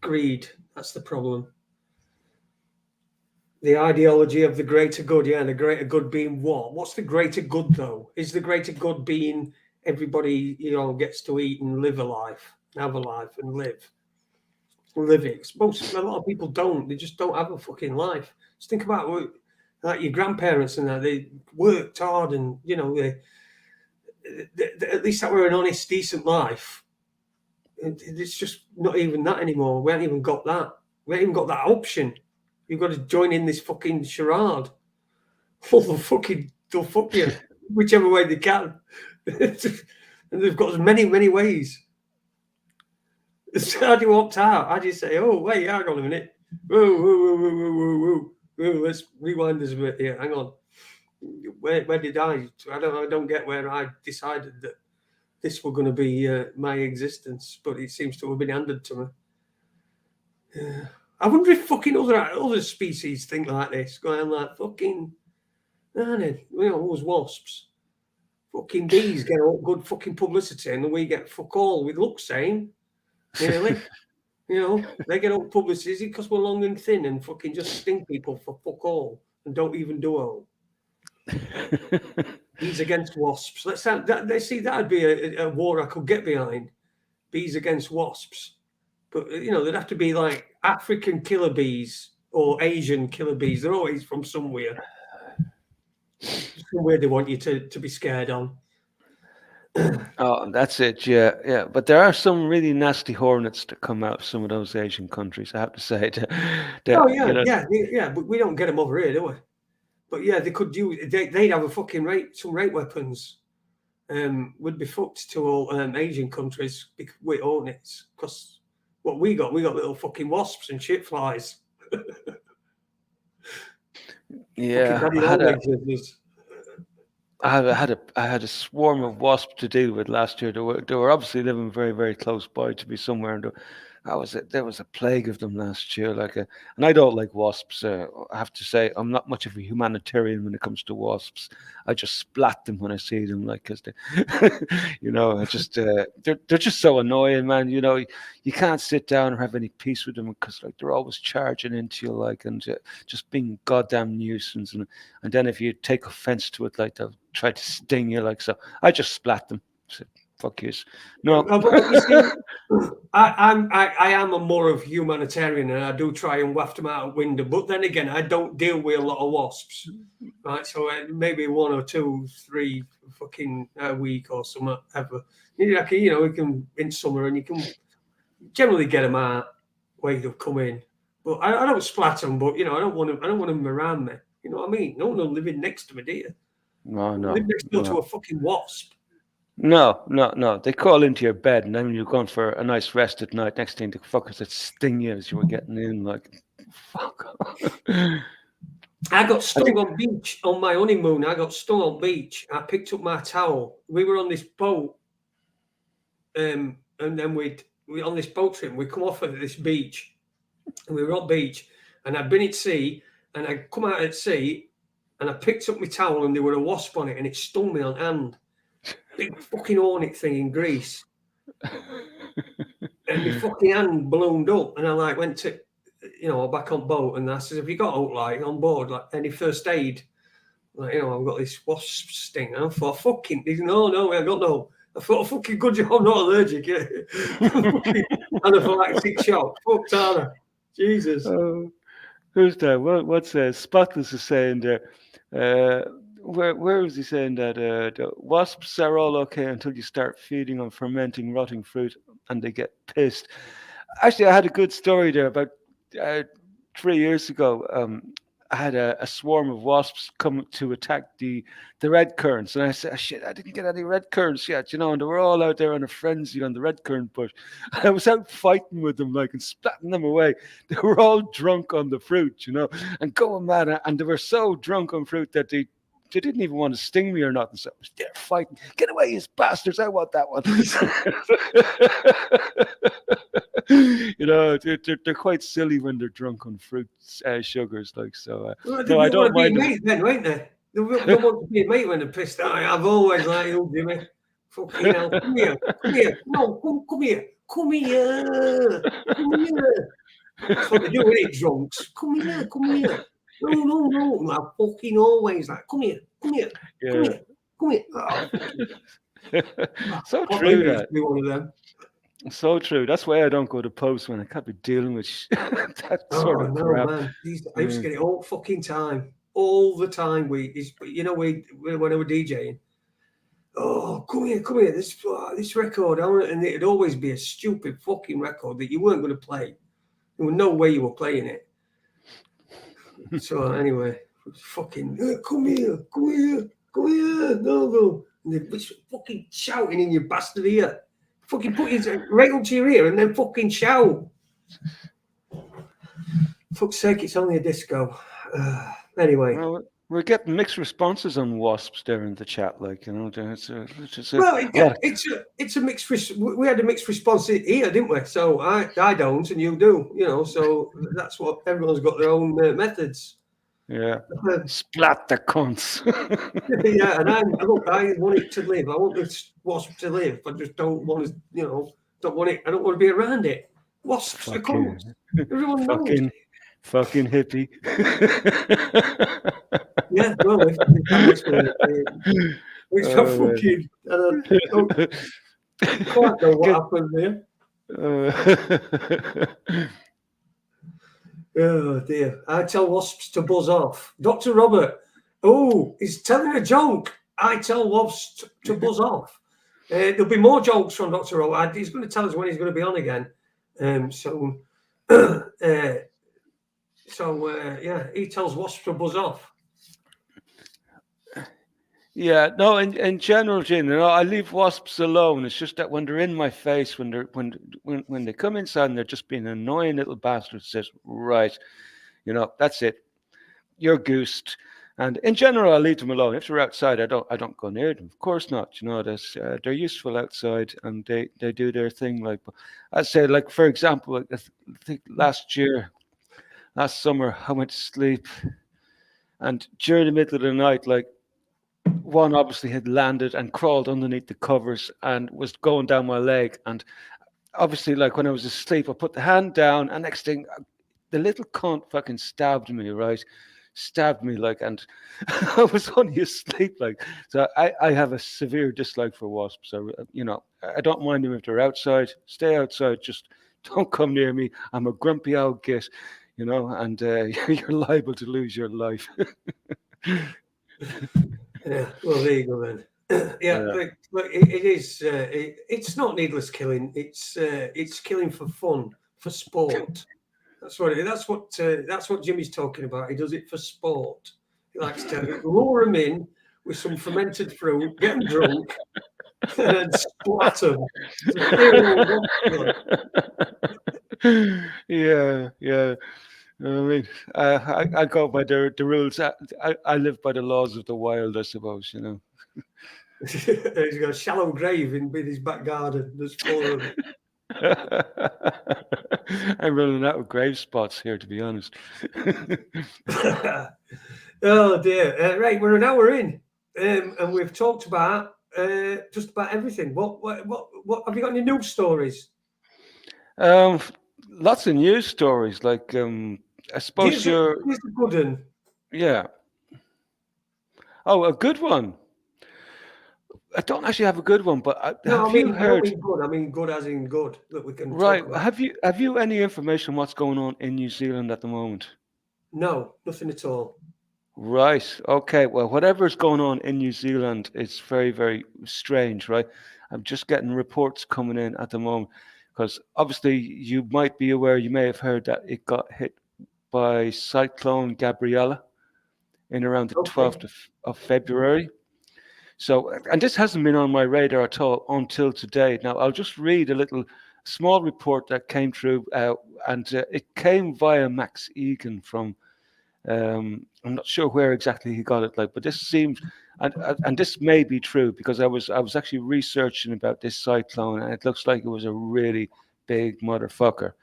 greed. That's the problem. The ideology of the greater good. Yeah, the greater good being what? What's the greater good though? Is the greater good being everybody gets to eat and live a life, have a life, and live it? A lot of people don't. They just don't have a fucking life. Just think about like your grandparents and that. They worked hard, and they at least that were an honest, decent life. It's just not even that anymore. We haven't even got that. We haven't even got that option. You've got to join in this fucking charade. They'll fuck you whichever way they can. And they've got many, many ways. So how do you opt out? How do you say, oh, wait, hang on a minute. Whoa. Let's rewind this a bit here. Hang on. Where did I don't get where I decided that this were going to be my existence, but it seems to have been handed to me. Yeah. I wonder if fucking other species think like this, going like fucking, those wasps. Fucking bees get all good fucking publicity, and we get fuck all. We look same, nearly. They get all publicity because we're long and thin and fucking just sting people for fuck all and don't even do all. Bees against wasps. That'd be a war I could get behind. Bees against wasps. But, there'd have to be like African killer bees or Asian killer bees. They're always from somewhere. Somewhere they want you to be scared on. Oh, that's it. Yeah. But there are some really nasty hornets that come out of some of those Asian countries, I have to say. Yeah. But we don't get them over here, do we? But yeah, they could do. They'd have a fucking some rape weapons. Would be fucked to all Asian countries with hornets, because what we got little fucking wasps and shit flies. Yeah, I had a swarm of wasps to deal with last year. They were obviously living very, very close by to be somewhere, and how was it? There was a plague of them last year. And I don't like wasps. I have to say, I'm not much of a humanitarian when it comes to wasps. I just splat them when I see them, because they, I just they're just so annoying, man. You can't sit down or have any peace with them because they're always charging into you, and just being goddamn nuisance. And then if you take offense to it, they'll try to sting you, so. I just splat them. So, fuck yous. No. But you see, I am a more of humanitarian, and I do try and waft them out a window. But then again, I don't deal with a lot of wasps, right? So maybe 1 or 2, 3 fucking a week or something ever. We can in summer, and you can generally get them out where they'll come in. But I don't splat them. But I don't want them around me. You know what I mean? No one living next to me, do you? No. Live next door to a fucking wasp. No. They crawl into your bed, and then when you're going for a nice rest at night, next thing the fuckers that sting you as you were getting in, fuck. I got stung on beach on my honeymoon. I got stung on beach. I picked up my towel. We were on this boat, and then we on this boat trip. We come off at this beach, and we were on beach, and I'd been at sea, and I come out at sea, and I picked up my towel, and there were a wasp on it, and it stung me on hand. Big fucking hornet thing in Greece. And my fucking hand ballooned up, and I went to, back on boat, and I said, "Have you got on board, any first aid? I've got this wasp sting." And I thought, fucking, no, I got no. I thought, fucking good job, I'm not allergic. Anaphylactic shock. Fuck Tana. Jesus. Who's that? What's Spotless is saying there? Where was he saying that the wasps are all okay until you start feeding on fermenting, rotting fruit and they get pissed? Actually, I had a good story there. About 3 years ago, I had a swarm of wasps come to attack the red currants, and I said, "Shit, I didn't get any red currants yet," and they were all out there on a frenzy on the red currant bush. I was out fighting with them, and splatting them away. They were all drunk on the fruit, and going mad, and they were so drunk on fruit that they didn't even want to sting me or nothing. So I was there fighting. Get away, you bastards! I want that one. They're quite silly when they're drunk on fruit sugars, so. No, I don't mind them. Mate, then, won't they? They want to be a mate when they're pissed. I've always liked you, Jimmy. Fucking hell! Come here! No, come here! Come here! That's what they do, ain't it, drunks? Come here! No! I fucking always come here. Yeah. Come here. So true that. Be one of them. So true. That's why I don't go to pubs when I can't be dealing with that sort of crap. Man. I used to get it all fucking time, all the time. When I were DJing. Oh, come here! This record, and it'd always be a stupid fucking record that you weren't going to play. There was no way you were playing it. So anyway, fucking come here, no. And they're fucking shouting in your bastard ear. Fucking put it right up to your ear and then fucking shout. Fuck's sake, it's only a disco. Anyway. Well, we're getting mixed responses on wasps there in the chat, it's a mixed. We had a mixed response here, didn't we? So I don't, and you do. So that's what everyone's got their own methods. Yeah, splat the cunts. Yeah, and I want it to live. I want this wasp to live. I just don't want to, don't want it. I don't want to be around it. Wasps are cunts. Everyone knows. Fucking hippie. Yeah, well, it's fucking. I don't quite know what happened there. Oh dear! I tell wasps to buzz off. Dr. Robert, he's telling a joke. I tell wasps to buzz off. There'll be more jokes from Dr. Robert. He's going to tell us when he's going to be on again. Yeah, he tells wasps to buzz off. Yeah, no, in general, Jim, I leave wasps alone. It's just that when they're in my face, when they come inside and they're just being annoying little bastards, says, right, that's it. You're goosed. And in general, I leave them alone. If they're outside, I don't go near them. Of course not. They're useful outside, and they do their thing. Like, but I say, like for example, like, I think last summer, I went to sleep, and during the middle of the night, like one obviously had landed and crawled underneath the covers and was going down my leg. And obviously, like when I was asleep, I put the hand down, and next thing, the little cunt fucking stabbed me, right? Stabbed me, like, and I was only asleep, like. So I have a severe dislike for wasps. I don't mind them if they're outside. Stay outside. Just don't come near me. I'm a grumpy old git, and you're liable to lose your life. Yeah, well, there you go then. Yeah, Yeah. but it is. It's not needless killing. It's killing for fun, for sport. That's what Jimmy's talking about. He does it for sport. He likes to lure them in with some fermented fruit, get them drunk, and then splat them. Yeah. I mean, I go by the rules. I live by the laws of the wild, I suppose. He's got a shallow grave in his back garden. There's 4 of them. I'm running out of grave spots here, to be honest. Oh dear! Right, we're an hour in, and we've talked about just about everything. What have you got? Any news stories? Um, Lots of news stories. Like, I suppose Here's a good one. yeah. Oh, a good one. I don't actually have a good one, but No, have you I don't heard? mean good. I mean good as in good that we can Right. talk about. Have you any information what's going on in New Zealand at the moment? No, nothing at all. Right. Okay. Well, whatever's going on in New Zealand is very, very strange, right? I'm just getting reports coming in at the moment because obviously you might be aware, you may have heard that it got hit by Cyclone Gabriella in around the Okay. 12th of February. So, and this hasn't been on my radar at all until today. Now, I'll just read a little small report that came through, and it came via Max Egan from. I'm not sure where exactly he got it, like, but this seems, and this may be true because I was actually researching about this cyclone, and it looks like it was a really big motherfucker.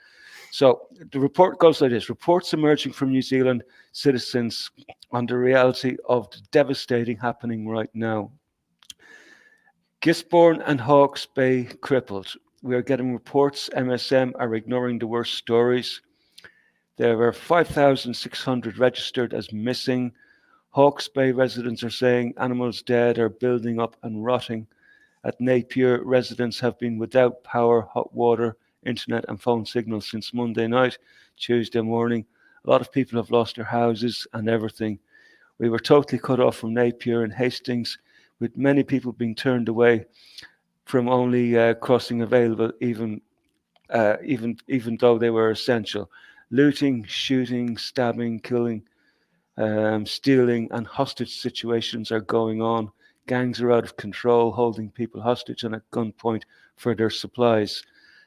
So the report goes like this: reports emerging from New Zealand citizens on the reality of the devastating happening right now. Gisborne and Hawke's Bay crippled. We are getting reports MSM are ignoring the worst stories. There were 5,600 registered as missing. Hawke's Bay residents are saying animals dead are building up and rotting. At Napier, residents have been without power, hot water, internet and phone signal since Monday night, Tuesday morning. A lot of people have lost their houses and everything. We were totally cut off from Napier and Hastings, with many people being turned away from only crossing available, even though they were essential. Looting, shooting, stabbing, killing, stealing, and hostage situations are going on. Gangs are out of control, holding people hostage and at gunpoint for their supplies.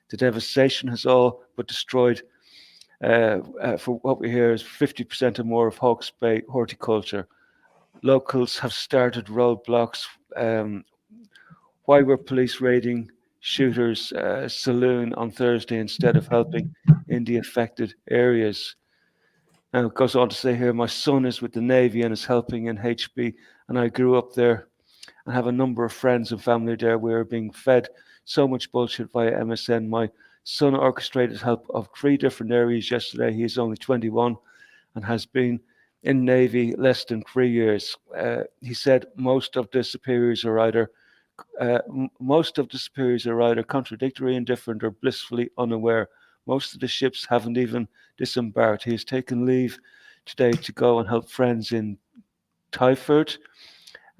The devastation has all but destroyed, for what we hear, is 50% or more of Hawke's Bay horticulture. Locals have started roadblocks. Why were police raiding shooters' saloon on Thursday instead of helping in the affected areas? Now it goes on to say here, my son is with the Navy and is helping in HB, and I grew up there and have a number of friends and family there. We are being fed so much bullshit via MSN. My son orchestrated help of 3 different areas yesterday. He is only 21 and has been in Navy less than 3 years. He said most of the superiors are either contradictory, indifferent, or blissfully unaware. Most of the ships haven't even disembarked. He has taken leave today to go and help friends in Tyford,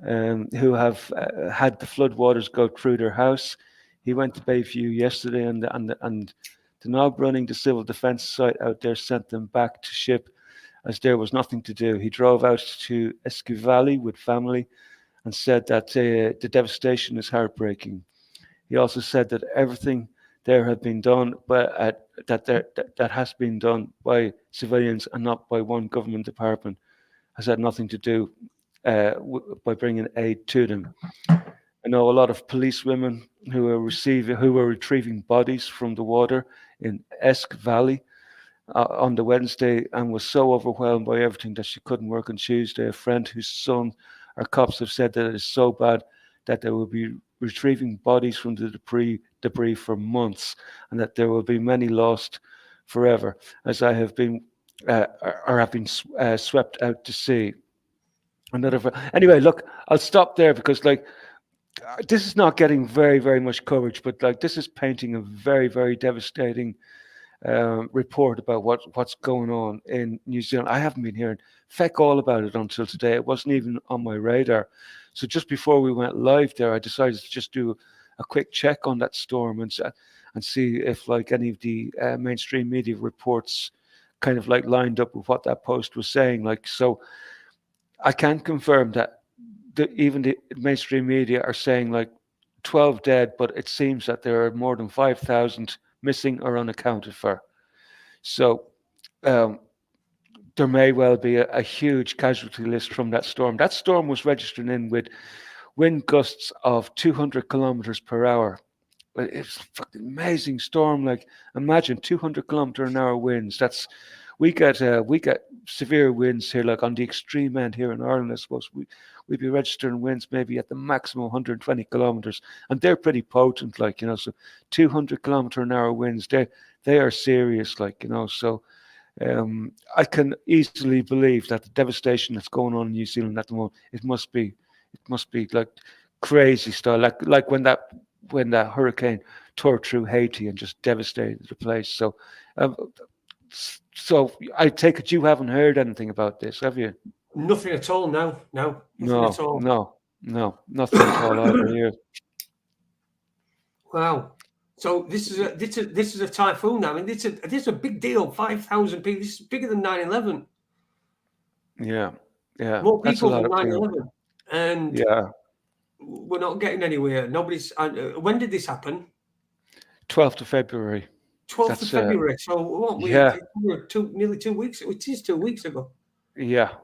who have had the floodwaters go through their house. He went to Bayview yesterday, and the knob running the civil defence site out there sent them back to ship as there was nothing to do. He drove out to Esquivali with family and said that the devastation is heartbreaking. He also said that everything there had been done, but that has been done by civilians and not by one government department, has had nothing to do by bringing aid to them. I know a lot of policewomen who were retrieving bodies from the water in Esk Valley on the Wednesday, and was so overwhelmed by everything that she couldn't work on Tuesday. A friend whose son, our cops have said that it is so bad that they will be retrieving bodies from the debris for months, and that there will be many lost forever, as I have been swept out to sea. Anyway, look, I'll stop there because this is not getting very, very much coverage, but this is painting a very, very devastating report about what's going on in New Zealand. I haven't been hearing feck all about it until today. It wasn't even on my radar. So just before we went live there, I decided to just do a quick check on that storm and see if any of the mainstream media reports kind of lined up with what that post was saying. So I can confirm that even the mainstream media are saying 12 dead, but it seems that there are more than 5,000 missing or unaccounted for. So there may well be a huge casualty list from that storm. That storm was registered in with wind gusts of 200 kilometers per hour. It's a fucking amazing storm. Imagine 200 kilometer an hour winds. We get severe winds here, on the extreme end here in Ireland. I suppose we'd be registering winds maybe at the maximum 120 kilometers, and they're pretty potent, So 200 kilometer an hour winds, they are serious, So I can easily believe that the devastation that's going on in New Zealand at the moment, it must be crazy style, like when that hurricane tore through Haiti and just devastated the place. So I take it you haven't heard anything about this, have you? Nothing at all. No, nothing at all. No, nothing at all either here. Wow. So this is a typhoon now. I mean, this is a big deal. 5,000 people. This is bigger than 9/11. Yeah. More That's a people lot than of people. 9/11, and Yeah. we're not getting anywhere. Nobody's. When did this happen? 12th of February. 12th of February. So what? Yeah. We're nearly 2 weeks. It is 2 weeks ago. Yeah.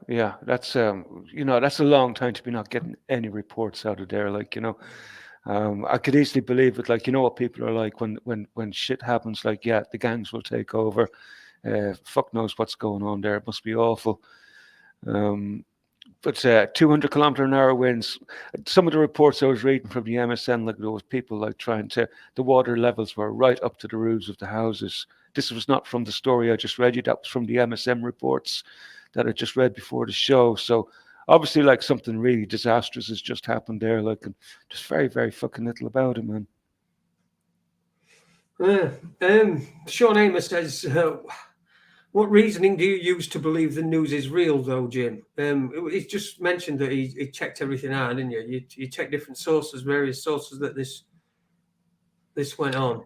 That's that's a long time to be not getting any reports out of there. I could easily believe it. What people are like when shit happens. The gangs will take over. Fuck knows what's going on there. It must be awful. But 200 kilometer an hour winds. Some of the reports I was reading from the MSN, there was people the water levels were right up to the roofs of the houses. This was not from the story I just read you. That was from the MSN reports that I just read before the show. So obviously, something really disastrous has just happened there. And just very, very fucking little about it, man. Sean Amos says, what reasoning do you use to believe the news is real, though, Jim? He's just mentioned that he checked everything out, didn't you? You checked different sources, various sources that this went on.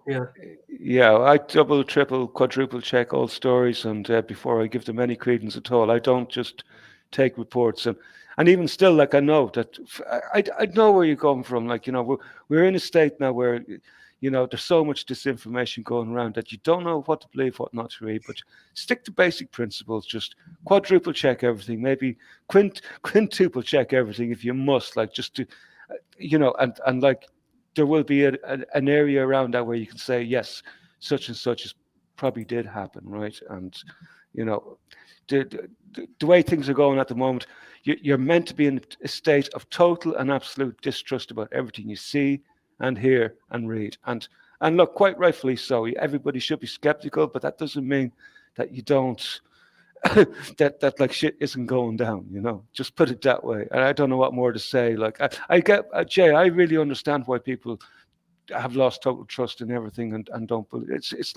Yeah, I double, triple, quadruple check all stories, and before I give them any credence at all, I don't just take reports. And even still, I know that I know where you're coming from. We're in a state now where there's so much disinformation going around that you don't know what to believe, what not to read. But stick to basic principles. Just quadruple check everything. Maybe quintuple check everything if you must. Just to, and there will be an area around that where you can say yes, such and such probably did happen, right? And the way things are going at the moment, you're meant to be in a state of total and absolute distrust about everything you see and hear and read. And look, quite rightfully so. Everybody should be skeptical, but that doesn't mean that you don't that shit isn't going down. Just put it that way. And I don't know what more to say. I get Jay, I really understand why people have lost total trust in everything and don't believe. It's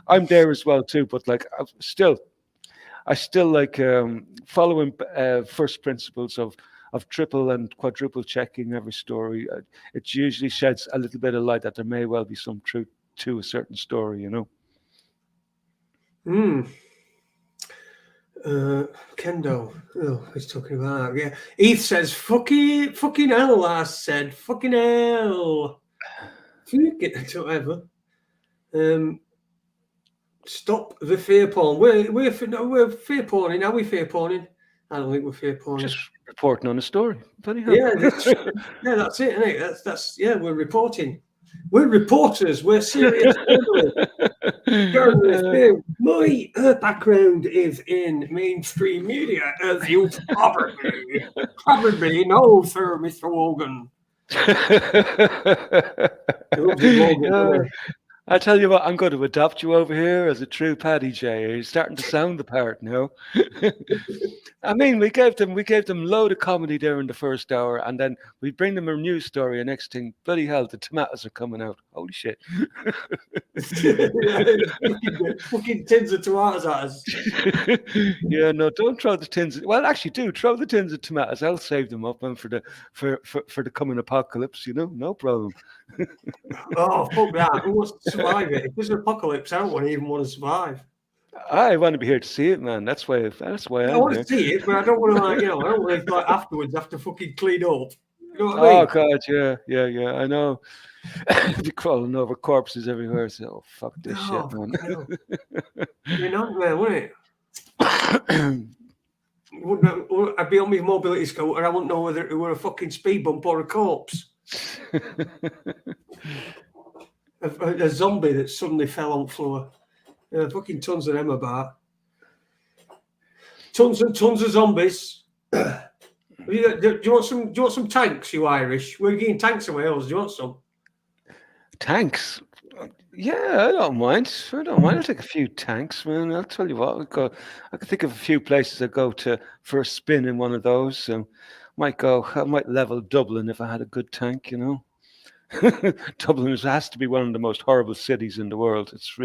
I'm there as well too, but I still following first principles of triple and quadruple checking every story. It usually sheds a little bit of light that there may well be some truth to a certain story, Kendo. Oh, he's talking about that. Yeah. Eve says, fucking hell, I said. Fucking hell. Whatever. Stop the fear porn. We're fear porning. Are we fear porning? I don't think we're fair pony. Just reporting on a story. Bloody hell. Yeah, that's it, isn't it? That's we're reporting. We're reporters. We're serious journalists. My background is in mainstream media, as you've probably know, sir, Mr. Wogan. I tell you what, I'm going to adopt you over here as a true Paddy J. You're starting to sound the part now. I mean, we gave them load of comedy there in the first hour, and then we bring them a news story, and next thing, bloody hell, the tomatoes are coming out. Holy shit. Fucking tins of tomatoes at us. Yeah, no, don't throw the tins. Well, actually, do throw the tins of tomatoes. I'll save them up and for the coming apocalypse. No problem. Oh, fuck that! Who wants to survive it? If there's an apocalypse, I don't even want to survive. I want to be here to see it, man. That's why I want to see it, but I don't want to, I don't want to afterwards have to fucking clean up. You know what I mean? Oh God, yeah. I know. Be crawling over corpses everywhere. So, oh, fuck this shit, man. You're not there, wouldn't it? I'd be on my mobility scooter. I wouldn't know whether it were a fucking speed bump or a corpse. a zombie that suddenly fell on the floor. Fucking tons of them about. Tons and tons of zombies. Do you want some tanks, you Irish? We're getting tanks in Wales. Do you want some? Tanks? Yeah, I don't mind. I'll take a few tanks, man. I'll tell you what. I can think of a few places I go to for a spin in one of those. So I might level Dublin if I had a good tank, Dublin has to be one of the most horrible cities in the world. It's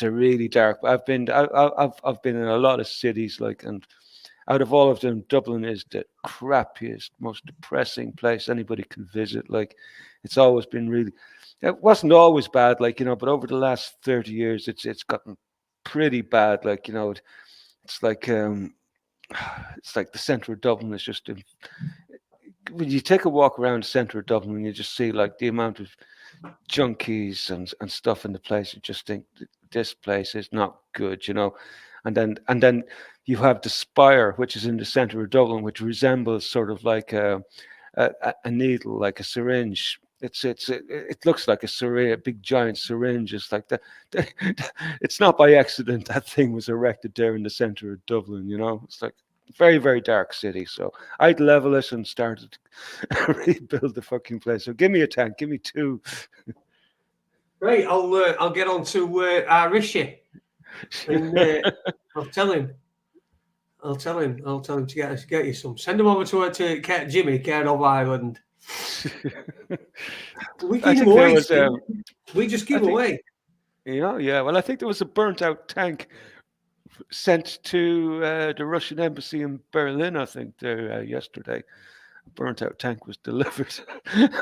a really dark. I've been in a lot of cities, and out of all of them, Dublin is the crappiest, most depressing place anybody can visit. It's always been really. It wasn't always bad, but over the last 30 years, it's gotten pretty bad. It's like the centre of Dublin is just. When you take a walk around the centre of Dublin, you just see the amount of junkies and stuff in the place. You just think this place is not good, and then you have the Spire, which is in the centre of Dublin, which resembles sort of like a needle, like a syringe. It looks like a big giant syringe. It's like that. It's not by accident that thing was erected there in the centre of Dublin. It's like very, very dark city. So I'd level it and start to rebuild the fucking place. So give me a tank. Give me two. Right, I'll get on to Rishi, and I'll tell him to get you some. Send him over to Jimmy, care of Ireland. We give him away. We just give away. Yeah. Well, I think there was a burnt out tank sent to the Russian embassy in Berlin, I think, there yesterday. A burnt out tank was delivered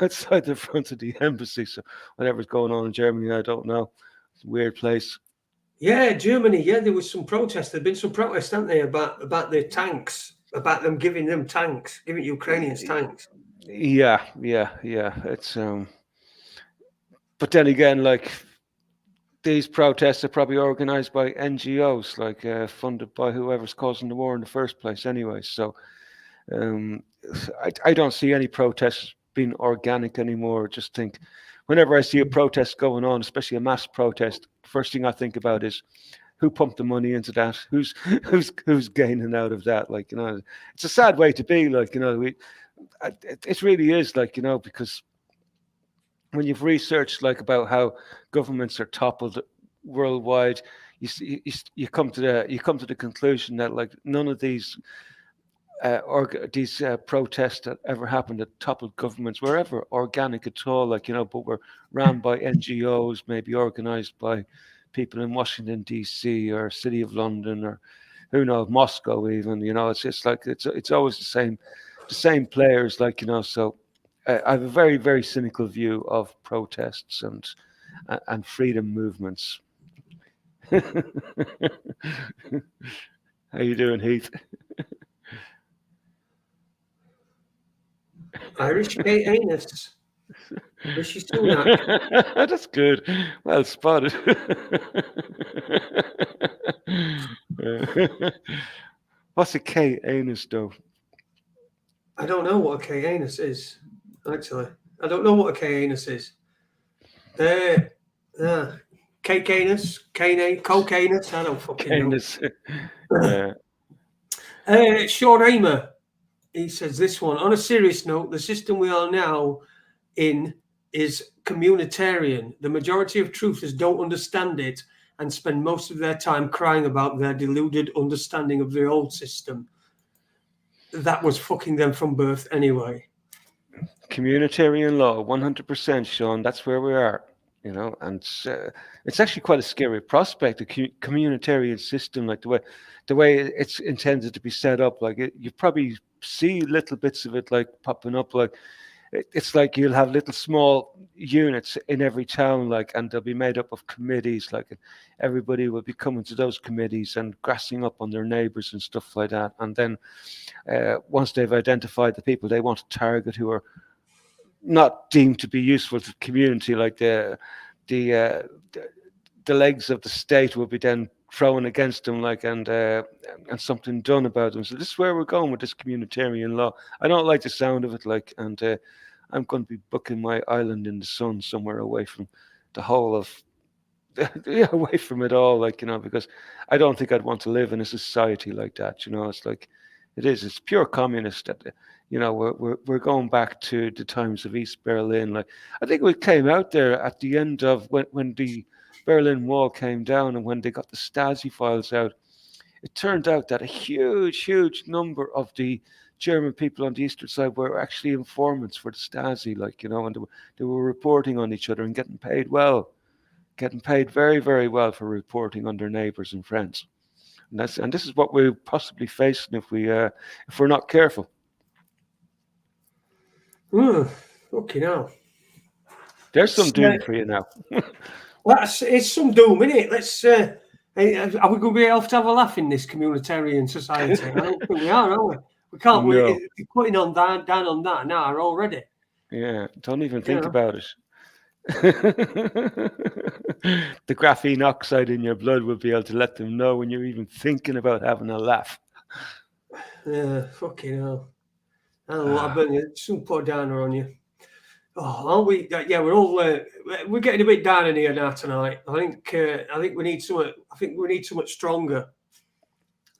outside the front of the embassy. So whatever's going on in Germany, I don't know. It's a weird place. Yeah, Germany. Yeah, there was some protests. There've been some protests, haven't they, about the tanks, about them giving Ukrainians tanks. Yeah. It's but then again, these protests are probably organized by NGOs, funded by whoever's causing the war in the first place anyway. So I don't see any protests being organic anymore. Just think, whenever I see a protest going on, especially a mass protest, first thing I think about is who pumped the money into that, who's gaining out of that. It's a sad way to be. It really is, because when you've researched about how governments are toppled worldwide, you come to the conclusion that none of these protests that ever happened that toppled governments were ever organic at all. But were ran by NGOs, maybe organized by people in Washington D.C. or City of London or who knows, Moscow even. It's just it's always the same players. So. I have a very, very cynical view of protests and freedom movements. How you doing, Heath? Irish gay anus. Rishi Sunak. That's good. Well spotted. What's a K anus though? I don't know what a K anus is. Actually, I don't know what a K anus is. Cake anus, coke anus. I don't fucking know. Anus. Yeah. Sean Hamer, he says this one. On a serious note, the system we are now in is communitarian. The majority of truthers don't understand it and spend most of their time crying about their deluded understanding of the old system. That was fucking them from birth anyway. Communitarian law, 100%, Sean. That's where we are, and it's actually quite a scary prospect. A communitarian system, like the way it's intended to be set up, like you probably see little bits of it like popping up, like it's like you'll have little small units in every town, like, and they'll be made up of committees, like everybody will be coming to those committees and grassing up on their neighbors and stuff like that. And then once they've identified the people they want to target who are not deemed to be useful to the community, like the legs of the state will be then thrown against them, like, and something done about them. So this is where we're going with this communitarian law. I don't like the sound of it, like, and I'm going to be booking my island in the sun somewhere away from the whole of away from it all, like, because I don't think I'd want to live in a society like that. It's like it's pure communist. That we're going back to the times of East Berlin. Like, I think we came out there at the end of when the Berlin Wall came down and when they got the Stasi files out. It turned out that a huge number of the German people on the eastern side were actually informants for the Stasi, like, and they were reporting on each other and getting paid well, getting paid very, very well for reporting on their neighbors and friends. And this is what we're possibly facing if we're not careful. Okay, now there's some doom for you now. Well, it's some doom, isn't it? Let's. Are we going to be able to have a laugh in this communitarian society? I don't think we are we? We can't. No. We're putting on down on that now already. Yeah, don't even think about it. The graphene oxide in your blood will be able to let them know when you're even thinking about having a laugh. Yeah, fucking hell. I don't know what I've been. Some poor downer on you. Oh, aren't we? Yeah, we're all we're getting a bit down in here now tonight. I think we need something. I think we need something stronger,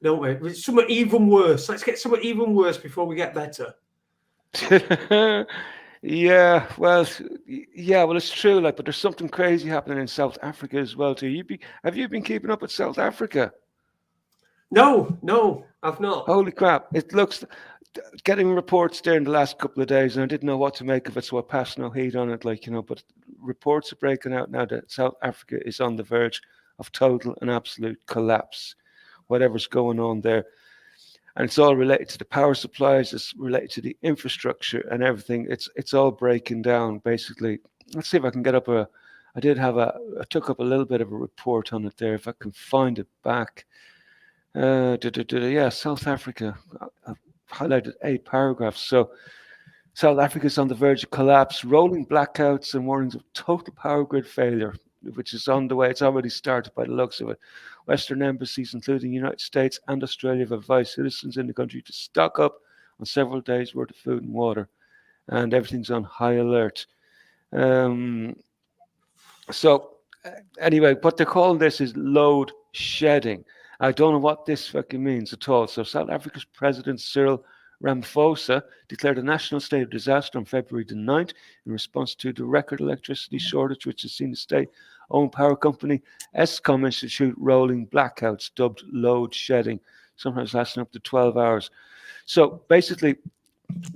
don't we? Something even worse. Let's get something even worse before we get better. Yeah, well, it's true. Like, but there's something crazy happening in South Africa as well too. Have you been keeping up with South Africa? No, I've not. Holy crap! It looks. Getting reports there in the last couple of days, and I didn't know what to make of it, so I passed no heed on it. Like, but reports are breaking out now that South Africa is on the verge of total and absolute collapse, whatever's going on there. And it's all related to the power supplies, it's related to the infrastructure and everything. It's all breaking down, basically. Let's see if I can get up I took up a little bit of a report on it there, if I can find it back. Yeah, South Africa. I've highlighted 8 paragraphs. So South Africa is on the verge of collapse, rolling blackouts and warnings of total power grid failure, which is on the way. It's already started by the looks of it. Western embassies, including the United States and Australia, have advised citizens in the country to stock up on several days' worth of food and water, and everything's on high alert. So anyway, what they're calling this is load shedding. I don't know what this fucking means at all. So South Africa's President Cyril Ramaphosa declared a national state of disaster on February the 9th in response to the record electricity shortage, which has seen the state-owned power company Eskom institute rolling blackouts dubbed load shedding, sometimes lasting up to 12 hours. So basically,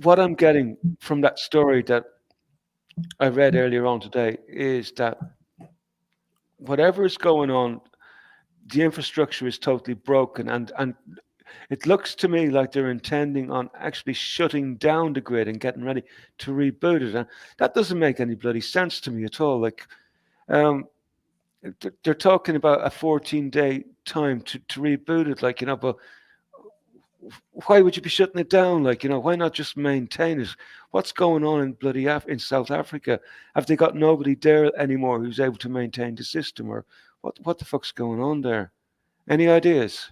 what I'm getting from that story that I read earlier on today is that whatever is going on, the infrastructure is totally broken, and it looks to me like they're intending on actually shutting down the grid and getting ready to reboot it. And that doesn't make any bloody sense to me at all. Like, they're talking about a 14-day time to reboot it, like, but why would you be shutting it down? Like, why not just maintain it? What's going on in bloody in South Africa? Have they got nobody there anymore who's able to maintain the system, or what the fuck's going on there? Any ideas?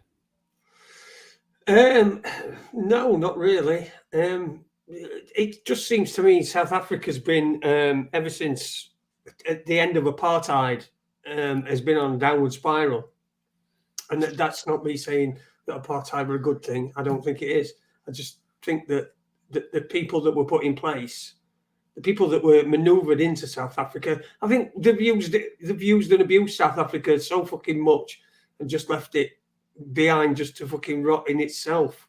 No, not really. It just seems to me South Africa's been ever since at the end of apartheid has been on a downward spiral, and that's not me saying that apartheid were a good thing. I don't think it is. I just think that the people that were put in place, the people that were manoeuvred into South Africa, I think they've used and abused South Africa so fucking much and just left it behind just to fucking rot in itself.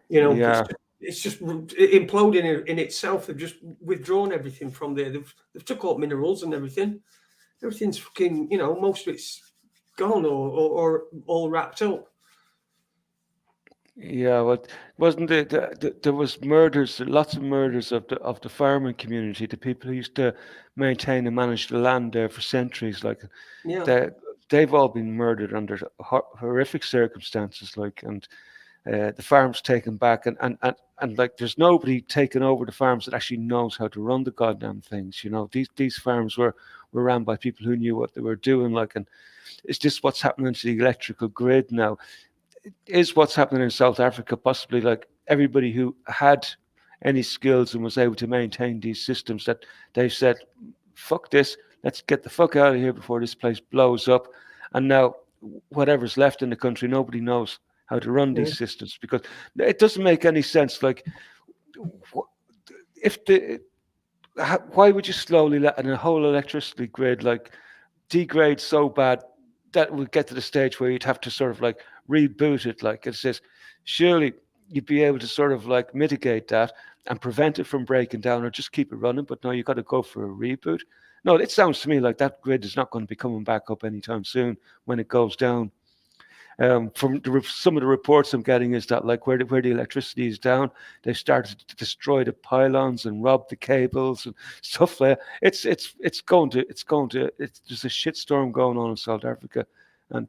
You know, Yeah. it's just imploding in itself. They've just withdrawn everything from there. They've took up minerals and everything. Everything's fucking, you know, most of it's gone or all wrapped up. Yeah, well, wasn't it? There was murders, lots of murders of the farming community, the people who used to maintain and manage the land there for centuries. Like Yeah. they, they've all been murdered under horrific circumstances. Like, and the farms taken back, and like there's nobody taking over the farms that actually knows how to run the goddamn things. You know, these farms were run by people who knew what they were doing. Like, and it's just what's happening to the electrical grid now. Is what's happening in South Africa possibly like everybody who had any skills and was able to maintain these systems that they've said, fuck this, let's get the fuck out of here before this place blows up. And now whatever's left in the country, nobody knows how to run these systems because it doesn't make any sense. Like, if the why would you slowly let a whole electricity grid like degrade so bad that would get to the stage where you'd have to sort of like reboot it? Like it says, surely you'd be able to sort of like mitigate that and prevent it from breaking down or just keep it running. But no, you got to go for a reboot. No, it sounds to me like that grid is not going to be coming back up anytime soon when it goes down. From some of the reports I'm getting is that like where the electricity is down, they've started to destroy the pylons and rob the cables and stuff like that. It's there's a shitstorm going on in South Africa, and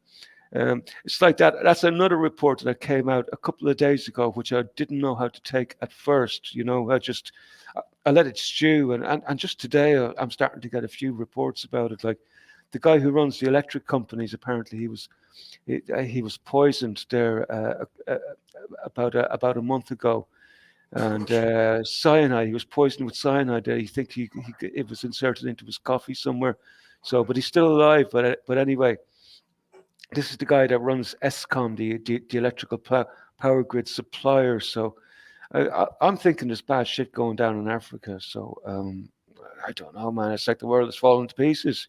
it's like that. That's another report that came out a couple of days ago, which I didn't know how to take at first. You know, I let it stew, and just today I'm starting to get a few reports about it. Like the guy who runs the electric companies, apparently he was poisoned there about a month ago, and cyanide. He was poisoned with cyanide. He think it was inserted into his coffee somewhere. So, but he's still alive. But anyway, this is the guy that runs Eskom, the electrical power grid supplier. So, I'm thinking there's bad shit going down in Africa. So, I don't know, man. It's like the world is falling to pieces.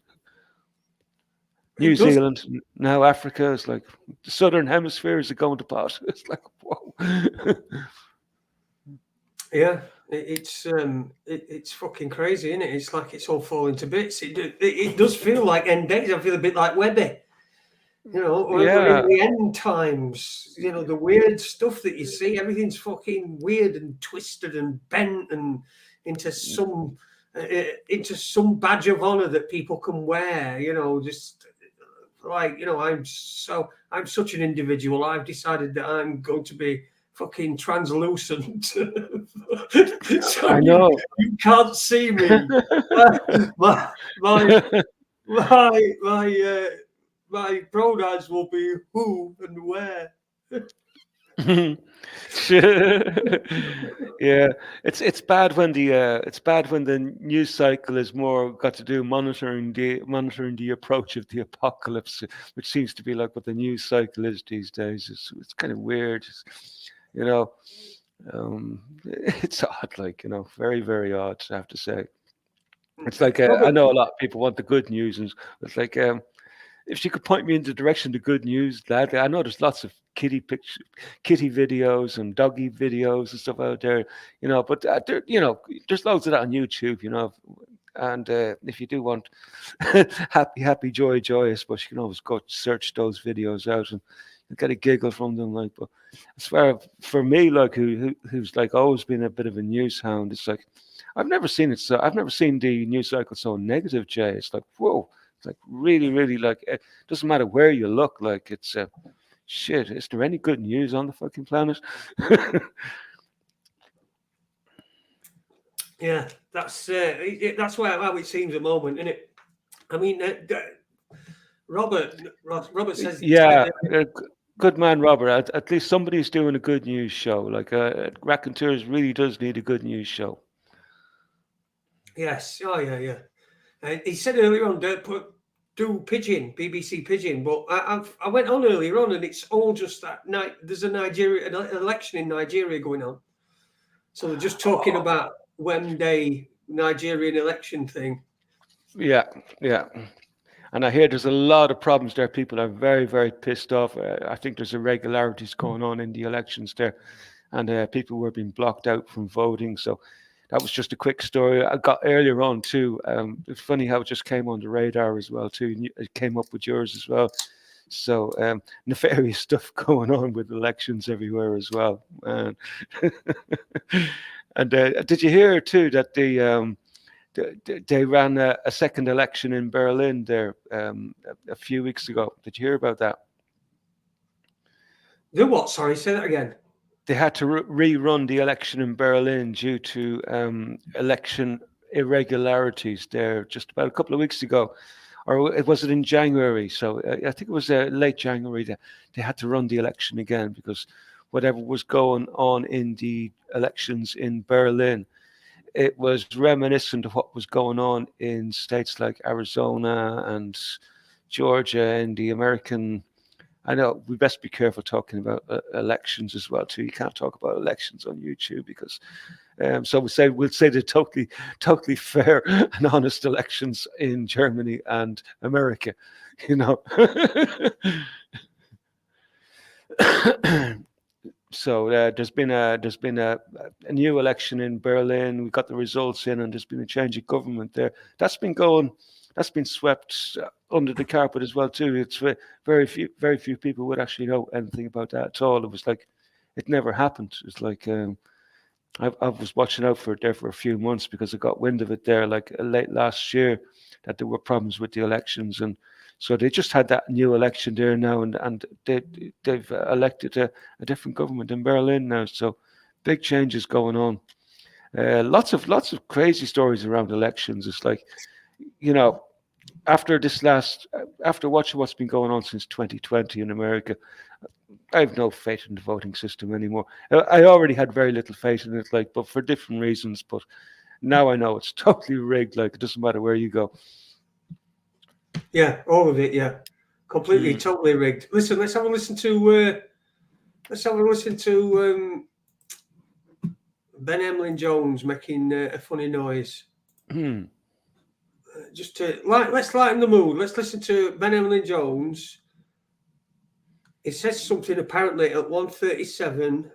New Zealand, now Africa is like the southern hemisphere is going to pot. It's like, whoa. Yeah, it's fucking crazy, isn't it? It's like it's all falling to bits. It does feel like end days. I feel a bit like Webby. You know, we're in the end times. You know, the weird stuff that you see. Everything's fucking weird and twisted and bent and into some badge of honor that people can wear. You know, just like, you know, I'm such an individual. I've decided that I'm going to be fucking translucent. So I know you can't see me. My pronouns will be who and where. Yeah, it's bad when the news cycle is more got to do monitoring the approach of the apocalypse, which seems to be like what the news cycle is these days. It's kind of weird, you know. It's odd, like, you know, very, very odd, I have to say. It's like I know a lot of people want the good news, and it's like if you could point me in the direction of the good news, gladly. I know there's lots of kitty videos and doggy videos and stuff out there, you know. But you know, there's loads of that on YouTube, you know. And if you do want happy, joyous, but you can always go search those videos out and you get a giggle from them. Like, but as far for me, like who's like always been a bit of a news hound, it's like I've never seen the news cycle so negative, Jay. It's like, whoa. It's like really, really, like it doesn't matter where you look. Like it's shit. Is there any good news on the fucking planet? Yeah, that's how it seems at the moment, isn't it? I mean, Robert says, yeah. Good man, Robert. At least somebody's doing a good news show. Like Raconteurs really does need a good news show. Yes. Oh yeah, yeah. He said earlier on, do Pigeon, BBC Pigeon, but I went on earlier on, and it's all just that night. There's an election in Nigeria going on, so they're just talking about when day Nigerian election thing. Yeah, yeah. And I hear there's a lot of problems there. People are very, very pissed off. I think there's irregularities going on in the elections there, and people were being blocked out from voting. So that was just a quick story I got earlier on too. It's funny how it just came on the radar as well too. And it came up with yours as well. So nefarious stuff going on with elections everywhere as well. And did you hear too that they ran a second election in Berlin there a few weeks ago? Did you hear about that? Do what? Sorry, say that again. They had to rerun the election in Berlin due to election irregularities there just about a couple of weeks ago. Or was it in January? So I think it was late January that they had to run the election again because whatever was going on in the elections in Berlin, it was reminiscent of what was going on in states like Arizona and Georgia and the American. I know we best be careful talking about elections as well too. You can't talk about elections on YouTube because so we'll say they're totally fair and honest elections in Germany and America, you know. So there's been a new election in Berlin. We got the results in, and there's been a change of government there. That's been swept under the carpet as well too. It's very few people would actually know anything about that at all. It was like it never happened. It's like I was watching out for it there for a few months because I got wind of it there like late last year that there were problems with the elections, and so they just had that new election there now, and they've elected a different government in Berlin now. So big changes going on. Lots of crazy stories around elections. It's like, you know, after watching what's been going on since 2020 in America, I have no faith in the voting system anymore. I already had very little faith in it, like, but for different reasons. But now I know it's totally rigged. Like, it doesn't matter where you go. Yeah, all of it. Yeah, completely, totally rigged. Listen, let's have a listen to Ben Emlyn Jones making a funny noise. Just to let's lighten the mood. Let's listen to Ben Emlyn Jones. It says something apparently at 1:37.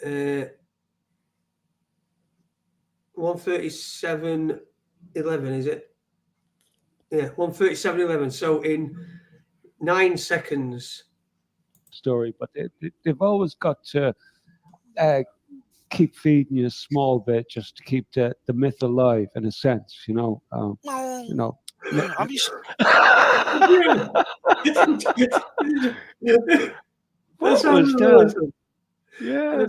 1:37:11, is it? Yeah, 1:37:11. So in 9 seconds. Story, but they've always got to keep feeding you a small bit just to keep the myth alive in a sense, you know. You know. I'm used. What was that? Yeah.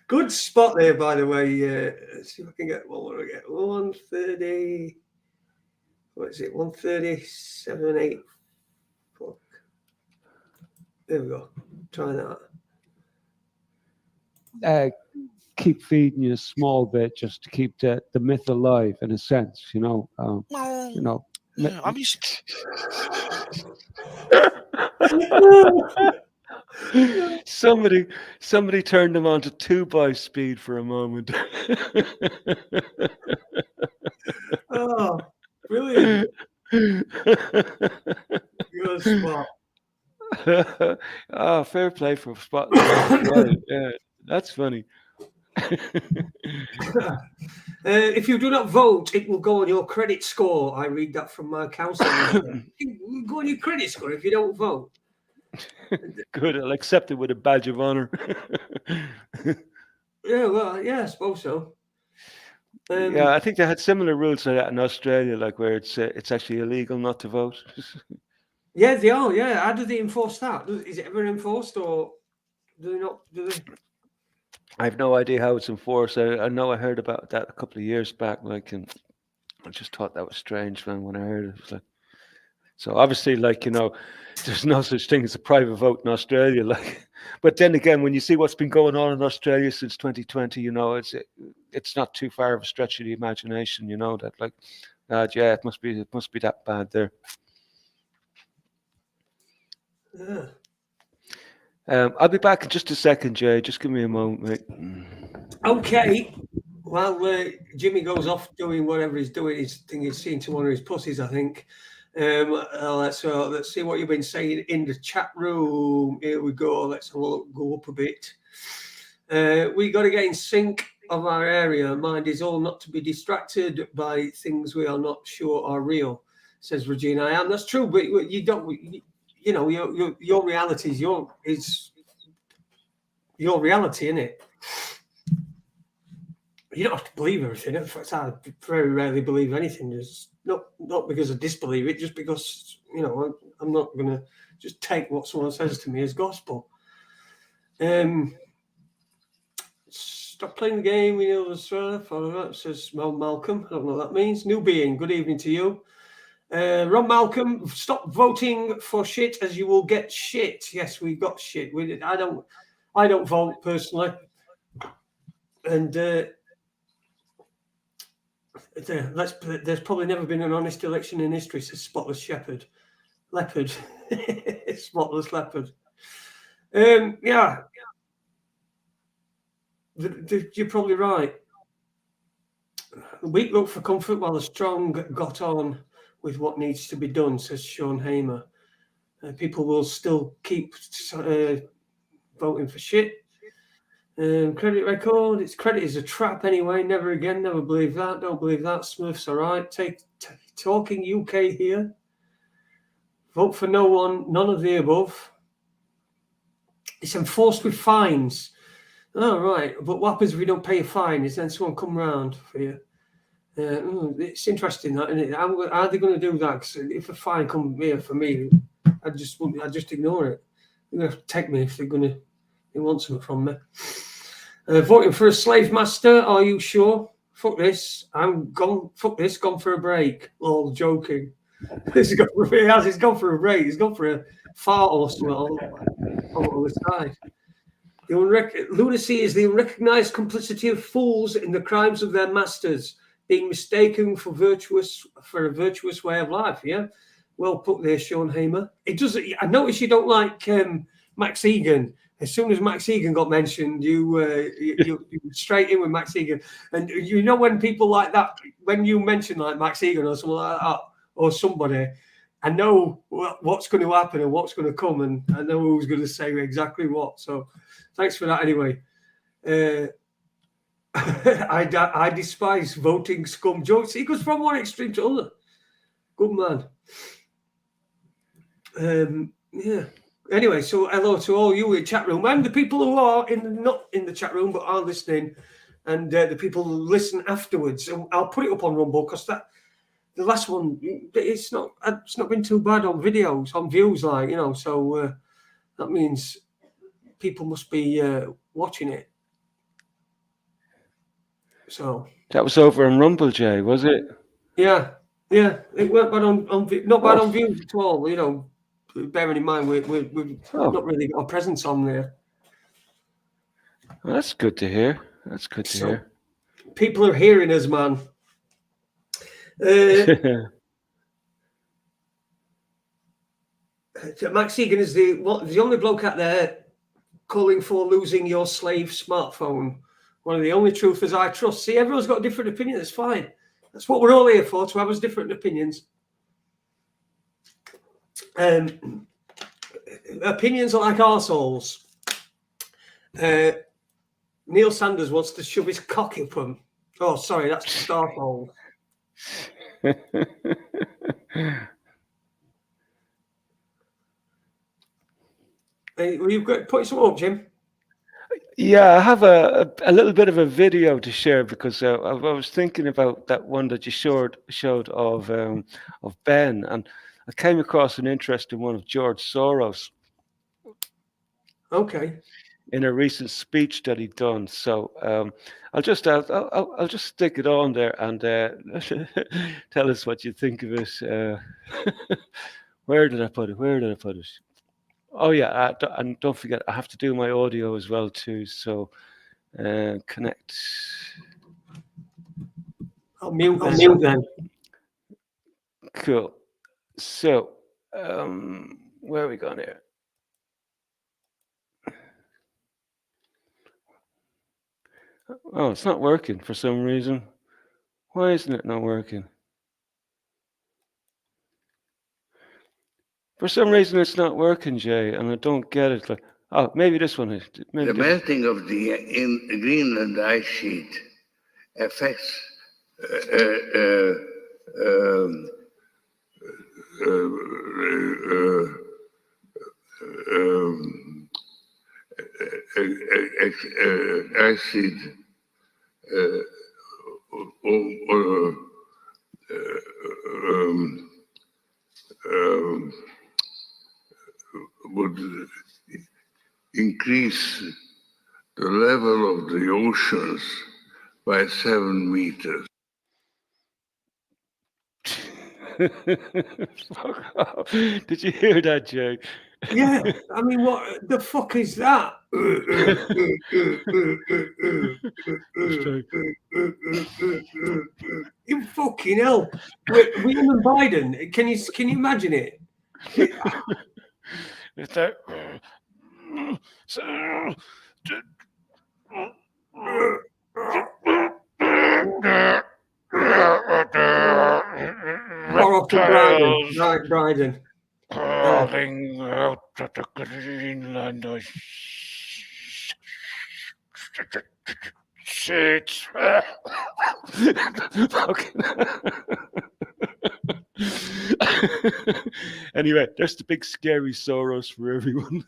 Good spot there, by the way. Let's see if I can get one more again. 1:30. What is it? 1:37:8. Fuck. There we go. Try that. Keep feeding you a small bit just to keep the myth alive in a sense, you know. You know. I'm used. Somebody turned them on to 2 by speed for a moment. Oh, brilliant. Good spot. Oh, fair play for spotting that. Yeah, that's funny. If you do not vote, it will go on your credit score. I read that from my counselor. It will go on your credit score if you don't vote. Good, I'll accept it with a badge of honor. Yeah, well, yeah, I suppose so. Yeah, I think they had similar rules to that in Australia, like where it's actually illegal not to vote. Yeah, they are. Yeah, how do they enforce that? Is it ever enforced, or do they not? Do they? I have no idea how it's enforced. I know I heard about that a couple of years back, like, and I just thought that was strange, man. When I heard it, it was like, So obviously, like, there's no such thing as a private vote in Australia. Like, but then again, when you see what's been going on in Australia since 2020, it's not too far of a stretch of the imagination. That like, yeah, it must be that bad there. Yeah. I'll be back in just a second, Jay. Just give me a moment, mate. Okay. Well, Jimmy goes off doing whatever he's doing. He's seeing to one of his pussies, I think. Let's see what you've been saying in the chat room. Here we go. Let's have a look, go up a bit. We got to get in sync of our area. Mind is all not to be distracted by things we are not sure are real, says Regina. I am. That's true, but you don't. Your reality is your reality, isn't it? You don't have to believe everything. In fact, I very rarely believe anything. Just not because I disbelieve it, just because I'm not going to just take what someone says to me as gospel. Stop playing the game. We know the follow up, says Malcolm. I don't know what that means. New being. Good evening to you. Ron Malcolm, stop voting for shit as you will get shit. Yes, we got shit. I don't vote personally. And there's probably never been an honest election in history, says Spotless Leopard. Spotless Leopard. Yeah. You're probably right. The weak look for comfort while the strong got on with what needs to be done, says Sean Hamer. People will still keep voting for shit. Credit record. Its credit is a trap anyway. Never again. Never believe that. Don't believe that. Smurfs, all right. Talking UK here. Vote for no one. None of the above. It's enforced with fines. Oh, right. But what happens if you don't pay a fine? Is then someone come round for you? It's interesting, that, isn't it? How are they going to do that? Because if a fine comes here for me, I just ignore it. They're going to have to take me if they want something from me. Voting for a slave master? Are you sure? Fuck this. I'm gone. Fuck this. Gone for a break. Lol, joking. He's gone for a break. He's gone for a fart or something on the side. Lunacy is the unrecognised complicity of fools in the crimes of their masters, being mistaken for a virtuous way of life. Yeah, well put there, Sean Hamer. It does. I notice you don't like Max Egan. As soon as Max Egan got mentioned, you straight in with Max Egan. And when people like that, when you mention like Max Egan or someone like that, or somebody, I know what's going to happen and what's going to come, and I know who's going to say exactly what. So thanks for that anyway. I despise voting scum jokes. He goes from one extreme to other. Good man. Yeah. Anyway, so hello to all you in the chat room and the people who are not in the chat room but are listening, and the people who listen afterwards. And I'll put it up on Rumble because the last one, it's not been too bad on videos, on views, So that means people must be watching it. So that was over on Rumble, Jay, was it? Yeah. It weren't bad not bad on views at all. Bearing in mind we've not really got a presence on there. Well, that's good to hear. People are hearing us, man. Max Egan is the only bloke out there calling for losing your slave smartphone. One of the only truthers I trust. See, everyone's got a different opinion. That's fine. That's what we're all here for, to have us different opinions. Opinions are like arseholes. Neil Sanders wants to shove his cock up him. Oh, sorry, that's the starhole. Will you put some up, Jim? Yeah, I have a little bit of a video to share because I was thinking about that one that you showed of Ben, and I came across an interesting one of George Soros. Okay. In a recent speech that he'd done, so I'll just stick it on there and tell us what you think of it. Where did I put it? Where did I put it? Oh yeah, and don't forget, I have to do my audio as well too. So connect. I'll mute then. Cool. So where are we going here? Oh, it's not working for some reason. Why isn't it not working? For some reason, it's not working, Jay, and I don't get it. Like, oh, maybe this one is. Maybe The melting of the Greenland ice sheet affects um, ice sheet would increase the level of the oceans by 7 meters. Fuck off. Did you hear that, Jay? Yeah, I mean, what the fuck is that? You fucking hell! William and Biden. Can you imagine it? Is that? Biden. Crawling out of the Greenland sheets. Anyway, there's the big scary Soros for everyone.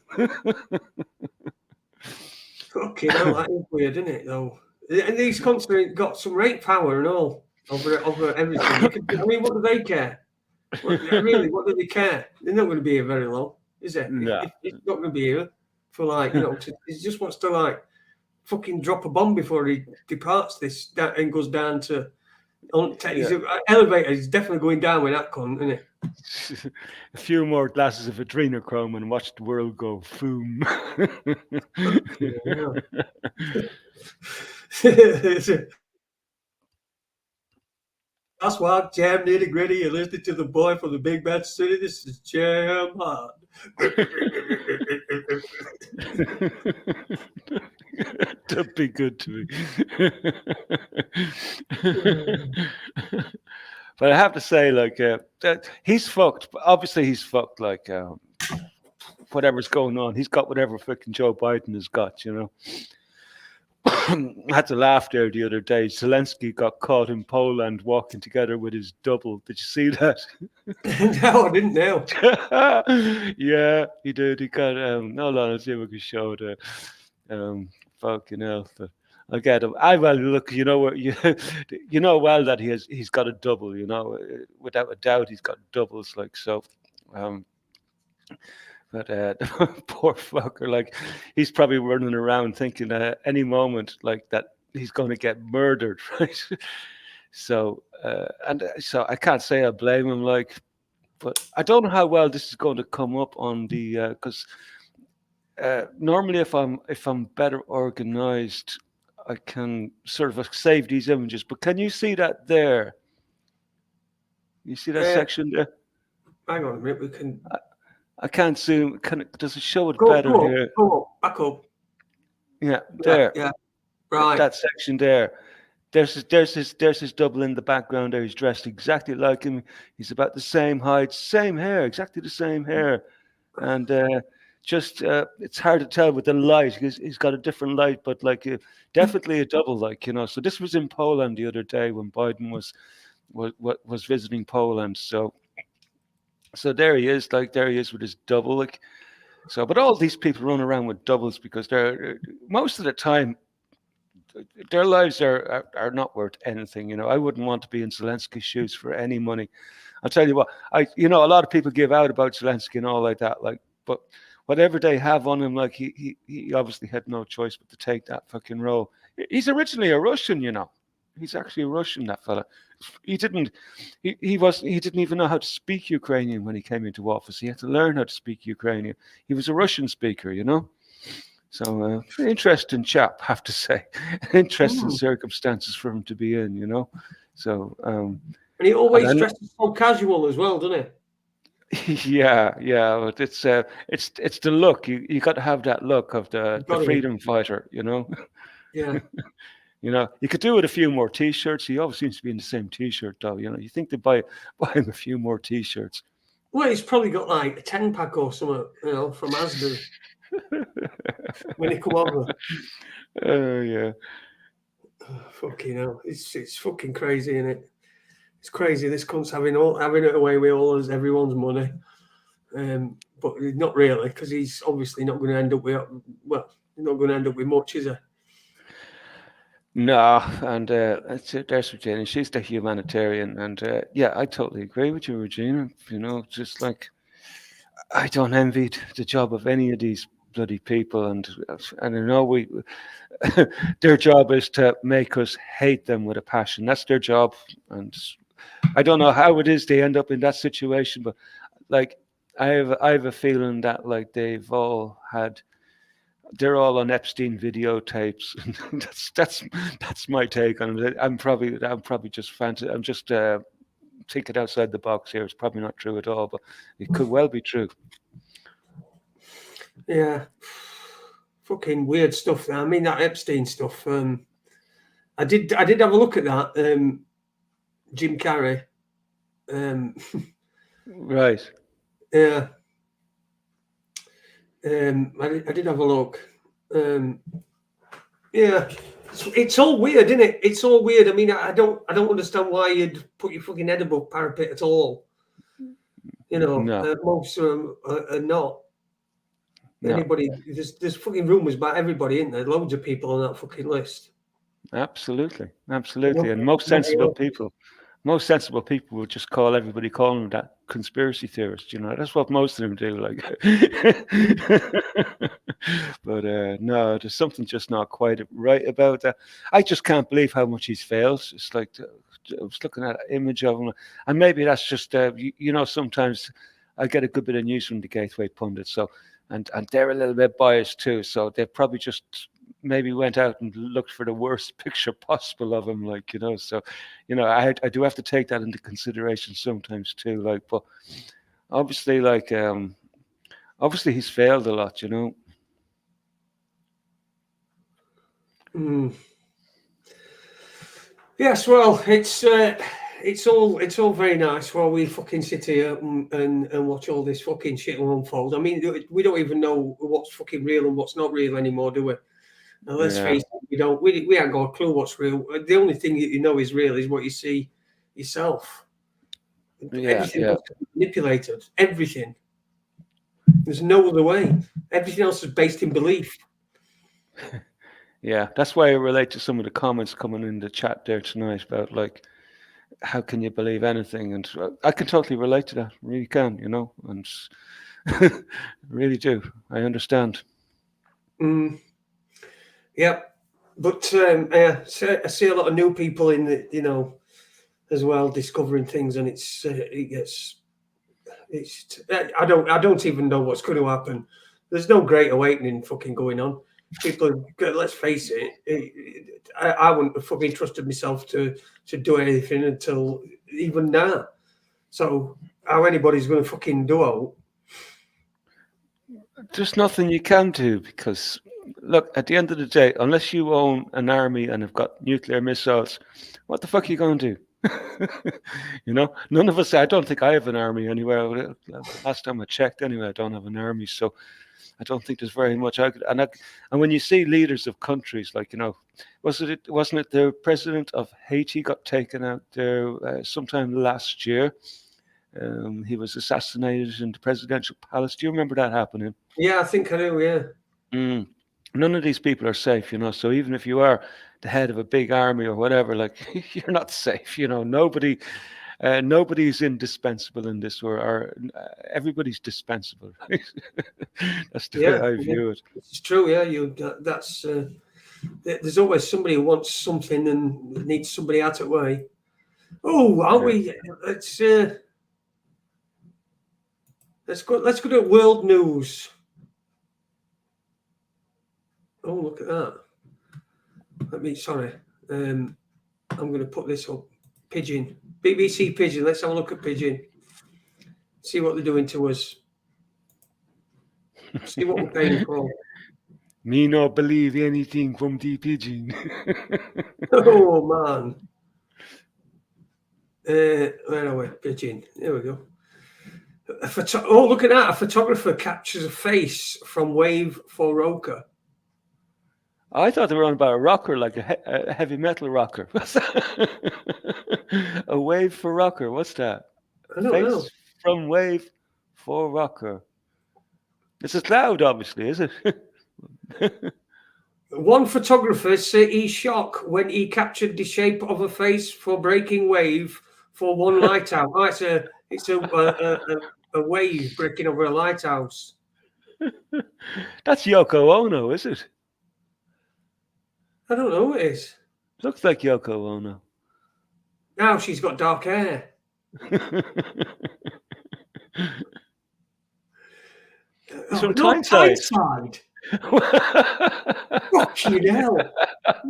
Fucking hell, that is weird, isn't it? Though, and these countries got some rate power and all over everything. I mean, what do they care? Really, what do they care? They're not going to be here very long, is it? No. It's not going to be here for like, you know, he just wants to like fucking drop a bomb before he departs this and goes down to. His elevator is definitely going down with that cunt, isn't it? A few more glasses of adrenochrome and watch the world go boom. That's why I'm Jam Nitty Gritty. You're listening to the boy from the Big Bad City. This is Jam Hard. Don't be good to me. But I have to say, like, he's fucked. Obviously, he's fucked. Like, whatever's going on, he's got whatever fucking Joe Biden has got. You know. I had to laugh there the other day. Zelensky got caught in Poland walking together with his double. Did you see that? No, I didn't know. Yeah, he did. He got hold on, let's see if we can show the fucking hell. I'll get him. Well look, you know what you know well that he's got a double, you know. Without a doubt he's got doubles, like so. But poor fucker, like he's probably running around thinking any moment like that he's going to get murdered, right? So so I can't say I blame him, like, but I don't know how well this is going to come up on the because normally if I'm better organized, I can sort of save these images. But can you see that there? You see that section there? Hang on a minute, we can. I can't zoom. Does it show it better here? Go up, back up. Yeah, there. Yeah, right. That section there. There's his double in the background there. He's dressed exactly like him. He's about the same height, same hair, exactly the same hair. And just it's hard to tell with the light. He's got a different light, but like definitely a double, like, you know. So this was in Poland the other day when Biden was visiting Poland. So there he is, like there he is with his double, like so. But all these people run around with doubles because they're most of the time their lives are not worth anything. You know, I wouldn't want to be in Zelensky's shoes for any money. I'll tell you what, a lot of people give out about Zelensky and all like that, like, but whatever they have on him, like he obviously had no choice but to take that fucking role. He's originally a Russian, you know. He's actually a Russian, that fella. He didn't even know how to speak Ukrainian when he came into office. He had to learn how to speak Ukrainian. He was a Russian speaker, you know. So interesting chap, have to say. Interesting circumstances for him to be in, you know. So and he always dresses so casual as well, doesn't he? Yeah, but it's the look. You got to have that look of the freedom fighter, you know. Yeah. You know, you could do with a few more T-shirts. He always seems to be in the same T-shirt, though. You know, you think they buy him a few more T-shirts. Well, he's probably got like a 10-pack or something, you know, from Asda when he come over. Oh yeah. Fucking hell, it's fucking crazy, isn't it? It's crazy. This cunt's having it away with everyone's money, but not really, because he's obviously not going to end up with. Well, he's not going to end up with much, is he? No, and there's Regina. She's the humanitarian, and yeah, I totally agree with you, Regina. You know, just like I don't envy the job of any of these bloody people, and I know their job is to make us hate them with a passion. That's their job, and I don't know how it is they end up in that situation, but like I have a feeling that like they're all on Epstein videotapes. that's my take on it. I'm probably just fancy. I'm just thinking outside the box here. It's probably not true at all, but it could well be true. Yeah, fucking weird stuff. I mean, that Epstein stuff. I did have a look at that. Jim Carrey. Right. Yeah. I did have a look. Yeah, it's all weird, isn't it? It's all weird. I mean, I don't understand why you'd put your fucking head above parapet at all. You know, No. most of them are not. No. Anybody, there's fucking rumours about everybody, isn't there? Loads of people on that fucking list. Absolutely, and most sensible people would just call everybody calling them that conspiracy theorist. You know, that's what most of them do. Like, but no, there's something just not quite right about that. I just can't believe how much he's failed. It's like I was looking at an image of him, and maybe that's just you know, sometimes I get a good bit of news from the Gateway pundits, so and they're a little bit biased too, so they've probably just maybe went out and looked for the worst picture possible of him, like, you know. So, you know, I do have to take that into consideration sometimes too, like, but obviously, like, obviously he's failed a lot, you know. Yes, well, it's all very nice while we fucking sit here and watch all this fucking shit unfold. I mean, we don't even know what's fucking real and what's not real anymore, do we? Now, let's face it, we haven't got a clue what's real. The only thing that you know is real is what you see yourself. Everything else is manipulated. Everything. There's no other way. Everything else is based in belief. Yeah, that's why I relate to some of the comments coming in the chat there tonight about, like, how can you believe anything? And I can totally relate to that. Really can, you know, and really do. I understand. Yeah, but I see a lot of new people in the, you know, as well, discovering things, and I don't even know what's going to happen. There's no great awakening fucking going on. People, let's face it, I wouldn't have fucking trusted myself to do anything until even now. So how anybody's going to fucking do it? There's nothing you can do, because look, at the end of the day, unless you own an army and have got nuclear missiles, what the fuck are you going to do? You know, none of us. I don't think I have an army anywhere. Last time I checked, anyway, I don't have an army, so I don't think there's very much I could. And when you see leaders of countries, like, you know, wasn't it the president of Haiti got taken out there sometime last year? He was assassinated in the presidential palace. Do you remember that happening? Yeah, I think I do. Yeah. None of these people are safe, you know. So even if you are the head of a big army or whatever, like, you're not safe. You know, nobody's indispensable in this world, or everybody's dispensable. That's the way I view it. It's true. Yeah, that's there's always somebody who wants something and needs somebody out of the way. Oh, aren't we? Let's go. Let's go to world news. Oh, look at that. Sorry. I'm going to put this up. Pigeon. BBC Pigeon. Let's have a look at Pigeon. See what they're doing to us. See what we're paying for. Me not believe anything from the pigeon. Oh, man. Where are we? Pigeon. There we go. Oh, look at that. A photographer captures a face from wave for Roker. I thought they were on about a rocker, like a heavy metal rocker. A wave for rocker. What's that? I don't know. From wave for rocker. It's a cloud, obviously, is it? One photographer said he's shocked when he captured the shape of a face for breaking wave for one lighthouse. Oh, it's a wave breaking over a lighthouse. That's Yoko Ono, is it? I don't know what it is. Looks like Yoko Ono. Now she's got dark hair. It's from Tyneside. Fucking hell.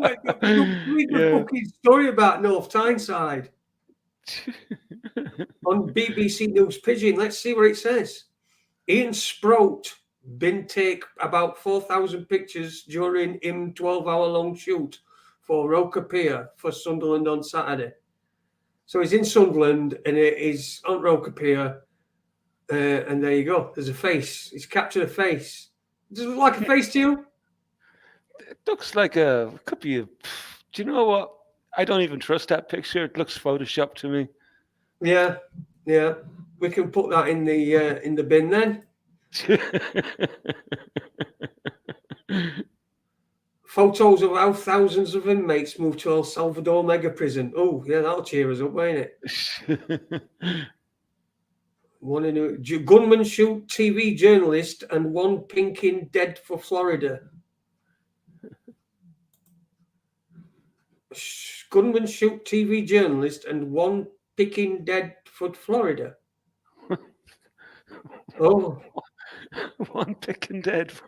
Read the fucking story about North Tyneside on BBC News Pigeon. Let's see what it says. Ian Sprout been take about 4,000 pictures during him 12-hour-long shoot for Roker Pier for Sunderland on Saturday. So he's in Sunderland and he's on Roker Pier, and there you go. There's a face. He's captured a face. Does it look like a face to you? It looks like could be a. Do you know what? I don't even trust that picture. It looks photoshopped to me. Yeah. We can put that in the bin then. Photos of how thousands of inmates moved to El Salvador mega prison. Oh, yeah, that'll cheer us up, won't it? Gunman shoot TV journalist and one pinking dead for Florida. Gunman shoot TV journalist and one picking dead for Florida. Oh. One picking dead for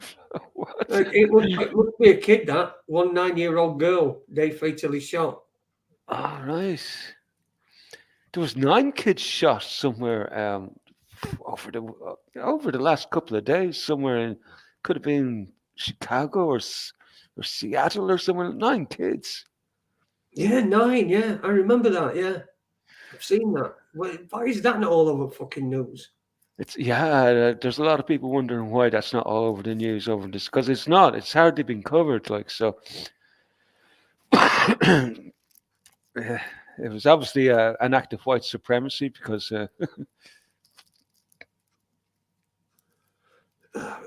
what? It must be a kid, that. One 9-year-old girl, they fatally shot. Oh, right. There was 9 kids shot somewhere over the last couple of days. Somewhere could have been Chicago or Seattle or somewhere. 9 kids. Yeah, 9. Yeah, I remember that. Yeah, I've seen that. Why is that not all over fucking news? There's a lot of people wondering why that's not all over the news over this, because it's not. It's hardly been covered, like so. It was obviously an act of white supremacy because.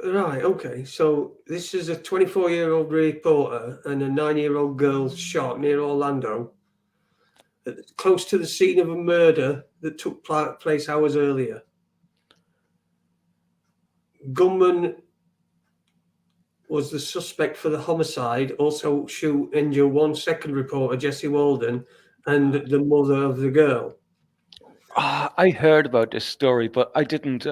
Right. Okay. So this is a 24-year-old reporter and a 9-year-old girl shot near Orlando, close to the scene of a murder that took place hours earlier. Gunman was the suspect for the homicide, also injure one second reporter, Jesse Walden, and the mother of the girl. I heard about this story, but I didn't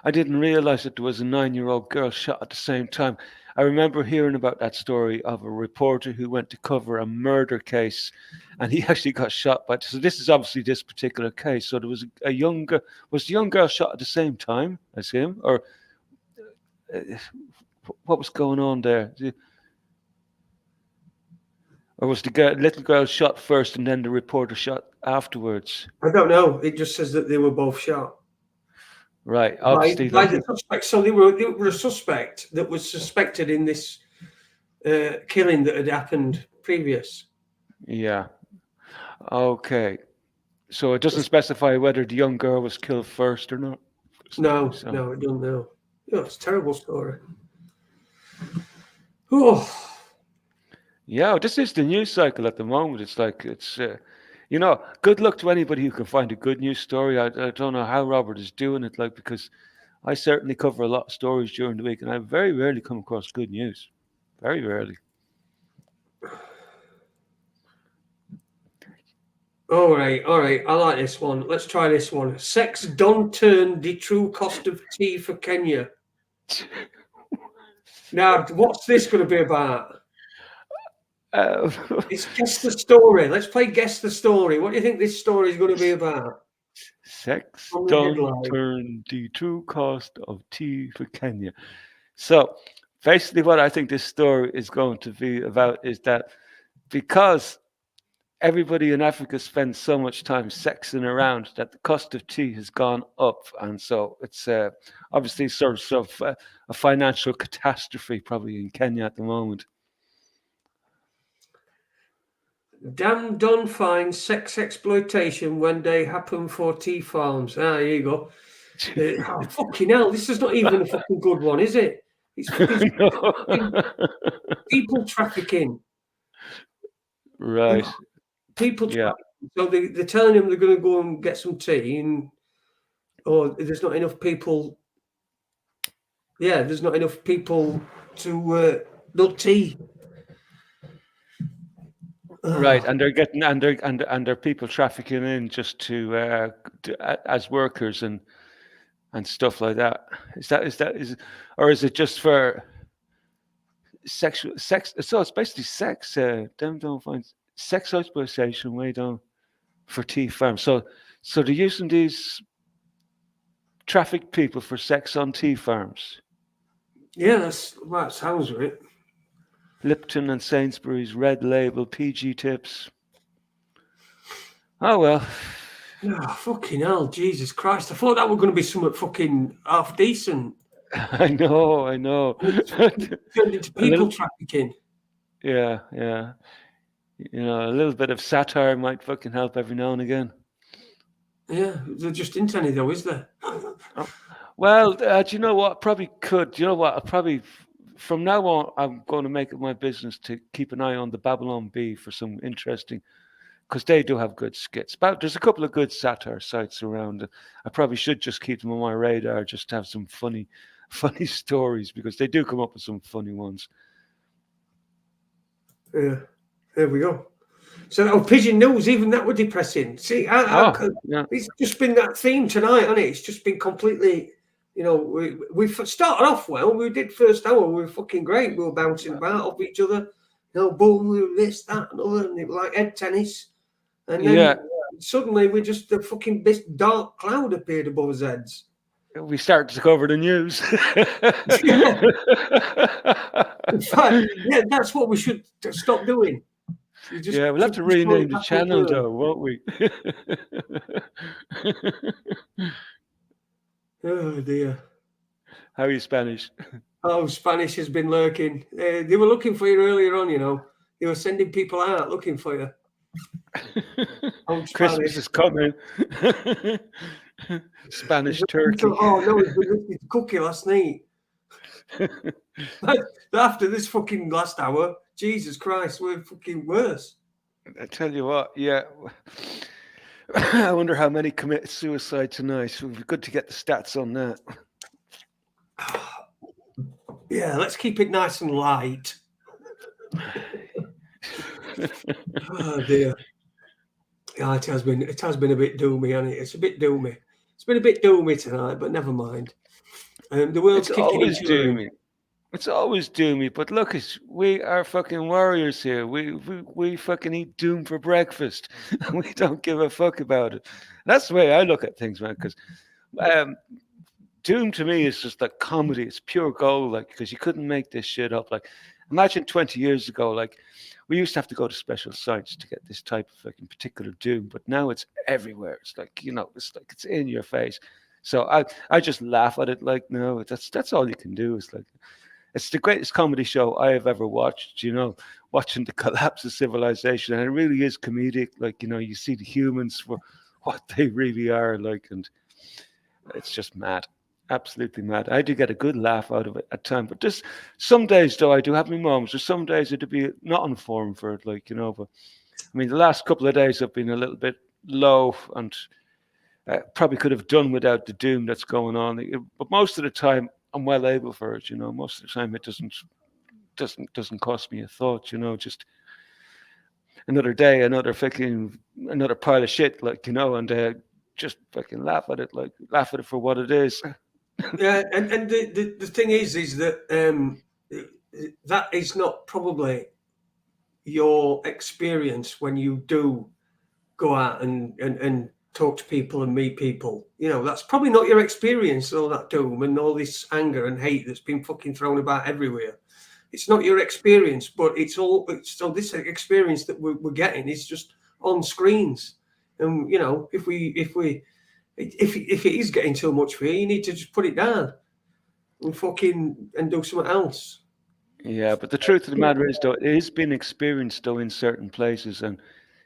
realize that there was a 9-year-old girl shot at the same time. I remember hearing about that story of a reporter who went to cover a murder case, and he actually got shot by. So this is obviously this particular case. So there was a young girl. Was the young girl shot at the same time as him, or what was going on there? Or was the little girl shot first and then the reporter shot afterwards? I don't know. It just says that they were both shot. Right. Obviously, by the suspect. So they were a suspect that was suspected in this killing that had happened previous. Yeah. Okay. So it doesn't specify whether the young girl was killed first or not. No, it doesn't know. Oh, it's a terrible story. Oh. Yeah, this is the news cycle at the moment. It's like good luck to anybody who can find a good news story. I don't know how Robert is doing it, because I certainly cover a lot of stories during the week, and I very rarely come across good news. Very rarely. All right. I like this one. Let's try this one. Sex don't turn the true cost of tea for Kenya. Now, what's this going to be about? It's guess the story. Let's play guess the story. What do you think this story is going to be about? Sex On the don't headline. turn the true cost of tea for Kenya. So basically what I think this story is going to be about is that because everybody in Africa spends so much time sexing around that the cost of tea has gone up. And so it's obviously sort of a financial catastrophe probably in Kenya at the moment. Damn done find sex exploitation when they happen for tea farms. There you go. Oh, fucking hell, this is not even a fucking good one, is it? It's fucking people trafficking. Right. People trafficking. So they're telling them they're going to go and get some tea, or there's not enough people. Yeah, there's not enough people to milk tea. Right, and they're getting and they're people trafficking in just to as workers and stuff like that. Or is it just for sex? So it's basically sex. Them don't find sex exploitation way down for tea farms. So they're using these trafficked people for sex on tea farms. Yeah, that sounds right. Lipton and Sainsbury's Red Label PG tips. Oh well. Oh, fucking hell, Jesus Christ. I thought that were going to be something fucking half decent. I know. Turned into people trafficking. Yeah. You know, a little bit of satire might fucking help every now and again. Yeah, there just isn't any though, is there? Well, do you know what? Probably could. Do you know what? I'll probably, from now on, I'm going to make it my business to keep an eye on the Babylon Bee for some interesting, because they do have good skits. But there's a couple of good satire sites around. I probably should just keep them on my radar, just to have some funny stories, because they do come up with some funny ones. Yeah, there we go. So, Pigeon News, even that were depressing. See, it's just been that theme tonight, hasn't it? It's just been completely, you know, we started off well. We did first hour, we were fucking great. We were bouncing about off each other, you know, boom, we were this, that, and other, and it was like head tennis. And then suddenly we just, the fucking this dark cloud appeared above his heads. We started to cover the news. In fact, yeah, that's what we should stop doing. We'll have to rename the channel though, won't we? Oh dear. How are you Spanish? Oh, Spanish has been lurking. They were looking for you earlier on, you know. They were sending people out looking for you. Christmas is coming. Spanish turkey. Oh no, it's been lifted cookie last night. After this fucking last hour, Jesus Christ, we're fucking worse. I tell you what, yeah. I wonder how many commit suicide tonight. It would be good to get the stats on that. Yeah, let's keep it nice and light. Oh dear. Yeah, it has been a bit doomy, hasn't it? It's a bit doomy. It's been a bit doomy tonight, but never mind. The world's kicking into doomy. It's always doomy, but look, we are fucking warriors here. We fucking eat doom for breakfast, and we don't give a fuck about it. And that's the way I look at things, man. Because doom to me is just like comedy. It's pure gold, like, because you couldn't make this shit up. Like, imagine 20 years ago, like, we used to have to go to special sites to get this type of fucking particular doom, but now it's everywhere. It's like, you know, it's like it's in your face. So I just laugh at it, like, no, that's all you can do. It's like, it's the greatest comedy show I have ever watched, you know, watching the collapse of civilization. And it really is comedic. Like, you know, you see the humans for what they really are, like, and it's just mad. Absolutely mad. I do get a good laugh out of it at times. But just some days, though, I do have my moments. There's some days it'd be not on form for it, like, you know. But I mean, the last couple of days have been a little bit low, and probably could have done without the doom that's going on. But most of the time, I'm well able for it, you know. Most of the time, it doesn't cost me a thought, you know. Just another day, another pile of shit, like, you know, and just fucking laugh at it for what it is. Yeah, and the thing is that that is not probably your experience when you do go out and talk to people and meet people. You know, that's probably not your experience, all that doom and all this anger and hate that's been fucking thrown about everywhere. It's not your experience, but so this experience that we're getting is just on screens. And you know, if it is getting too much for you need to just put it down and do something else. Yeah, but the truth of the matter is, though, it is being experienced, though, in certain places, and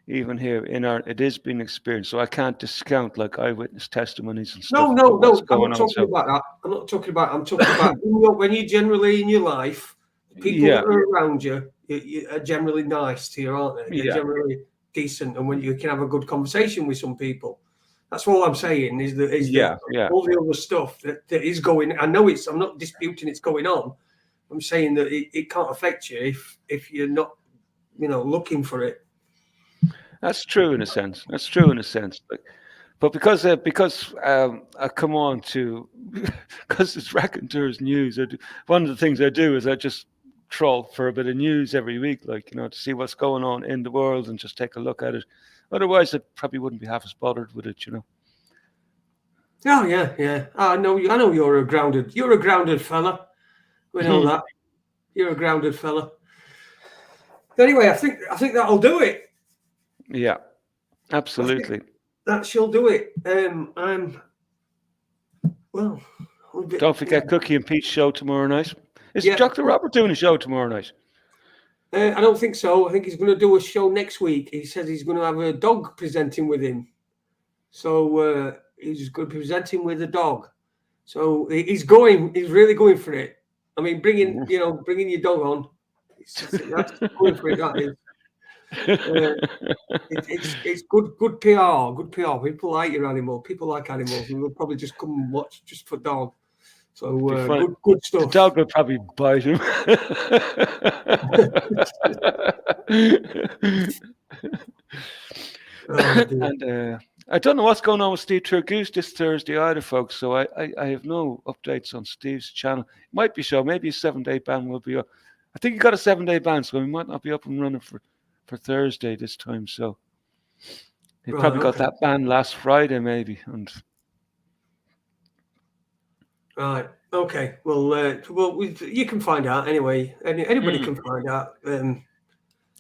even here it is being experienced. So I can't discount like eyewitness testimonies and stuff. No. What's I'm going not on? talking about that. I'm talking about when you generally in your life, the people Yeah. that are around you are generally nice to you, aren't they? They're Yeah. generally decent, and when you can have a good conversation with some people. That's all I'm saying is that Yeah. all the other stuff that is going. I'm not disputing it's going on. I'm saying that it can't affect you if you're not, you know, looking for it. That's true in a sense. But because I come on to because it's Raconteurs news. One of the things I do is I just troll for a bit of news every week, like, you know, to see what's going on in the world and just take a look at it. Otherwise, I probably wouldn't be half as bothered with it, you know. Oh yeah. I know you're a grounded fella. We know that. You're a grounded fella. Anyway, I think that'll do it. Yeah, absolutely. That shall do it. Don't forget Cookie and Pete's show tomorrow night. Is Yeah. Dr. Robert doing a show tomorrow night? I don't think so. I think he's going to do a show next week. He says he's going to have a dog presenting with him. So he's going to be presenting with a dog. So he's really going for it. I mean, bringing your dog on. That's going for it. That is. It's good PR. Good PR. People like your animal. People like animals, and they'll probably just come and watch just for dog. So good stuff. The dog will probably bite him. And I don't know what's going on with Steve Turgoose this Thursday either, folks. So I have no updates on Steve's channel. It might be show. Maybe a 7-day ban will be up. I think he got a 7-day ban, so he might not be up and running for Thursday this time. So he probably got that ban last Friday, maybe. Right. Okay. Well, you can find out anyway. Anybody can find out.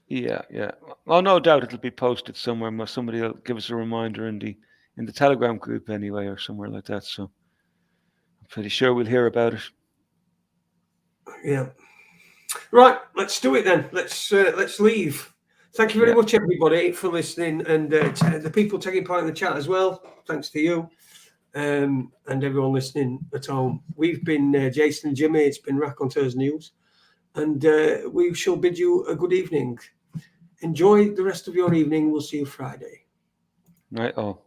Yeah. Well, no doubt it'll be posted somewhere. Somebody will give us a reminder in the Telegram group anyway, or somewhere like that. So I'm pretty sure we'll hear about it. Yeah. Right. Let's do it then. Let's leave. Thank you very much, everybody, for listening, and the people taking part in the chat as well. Thanks to you. And everyone listening at home. We've been Jason and Jimmy. It's been Raconteurs News, and we shall bid you a good evening. Enjoy the rest of your evening. We'll see you Friday. Right. Oh.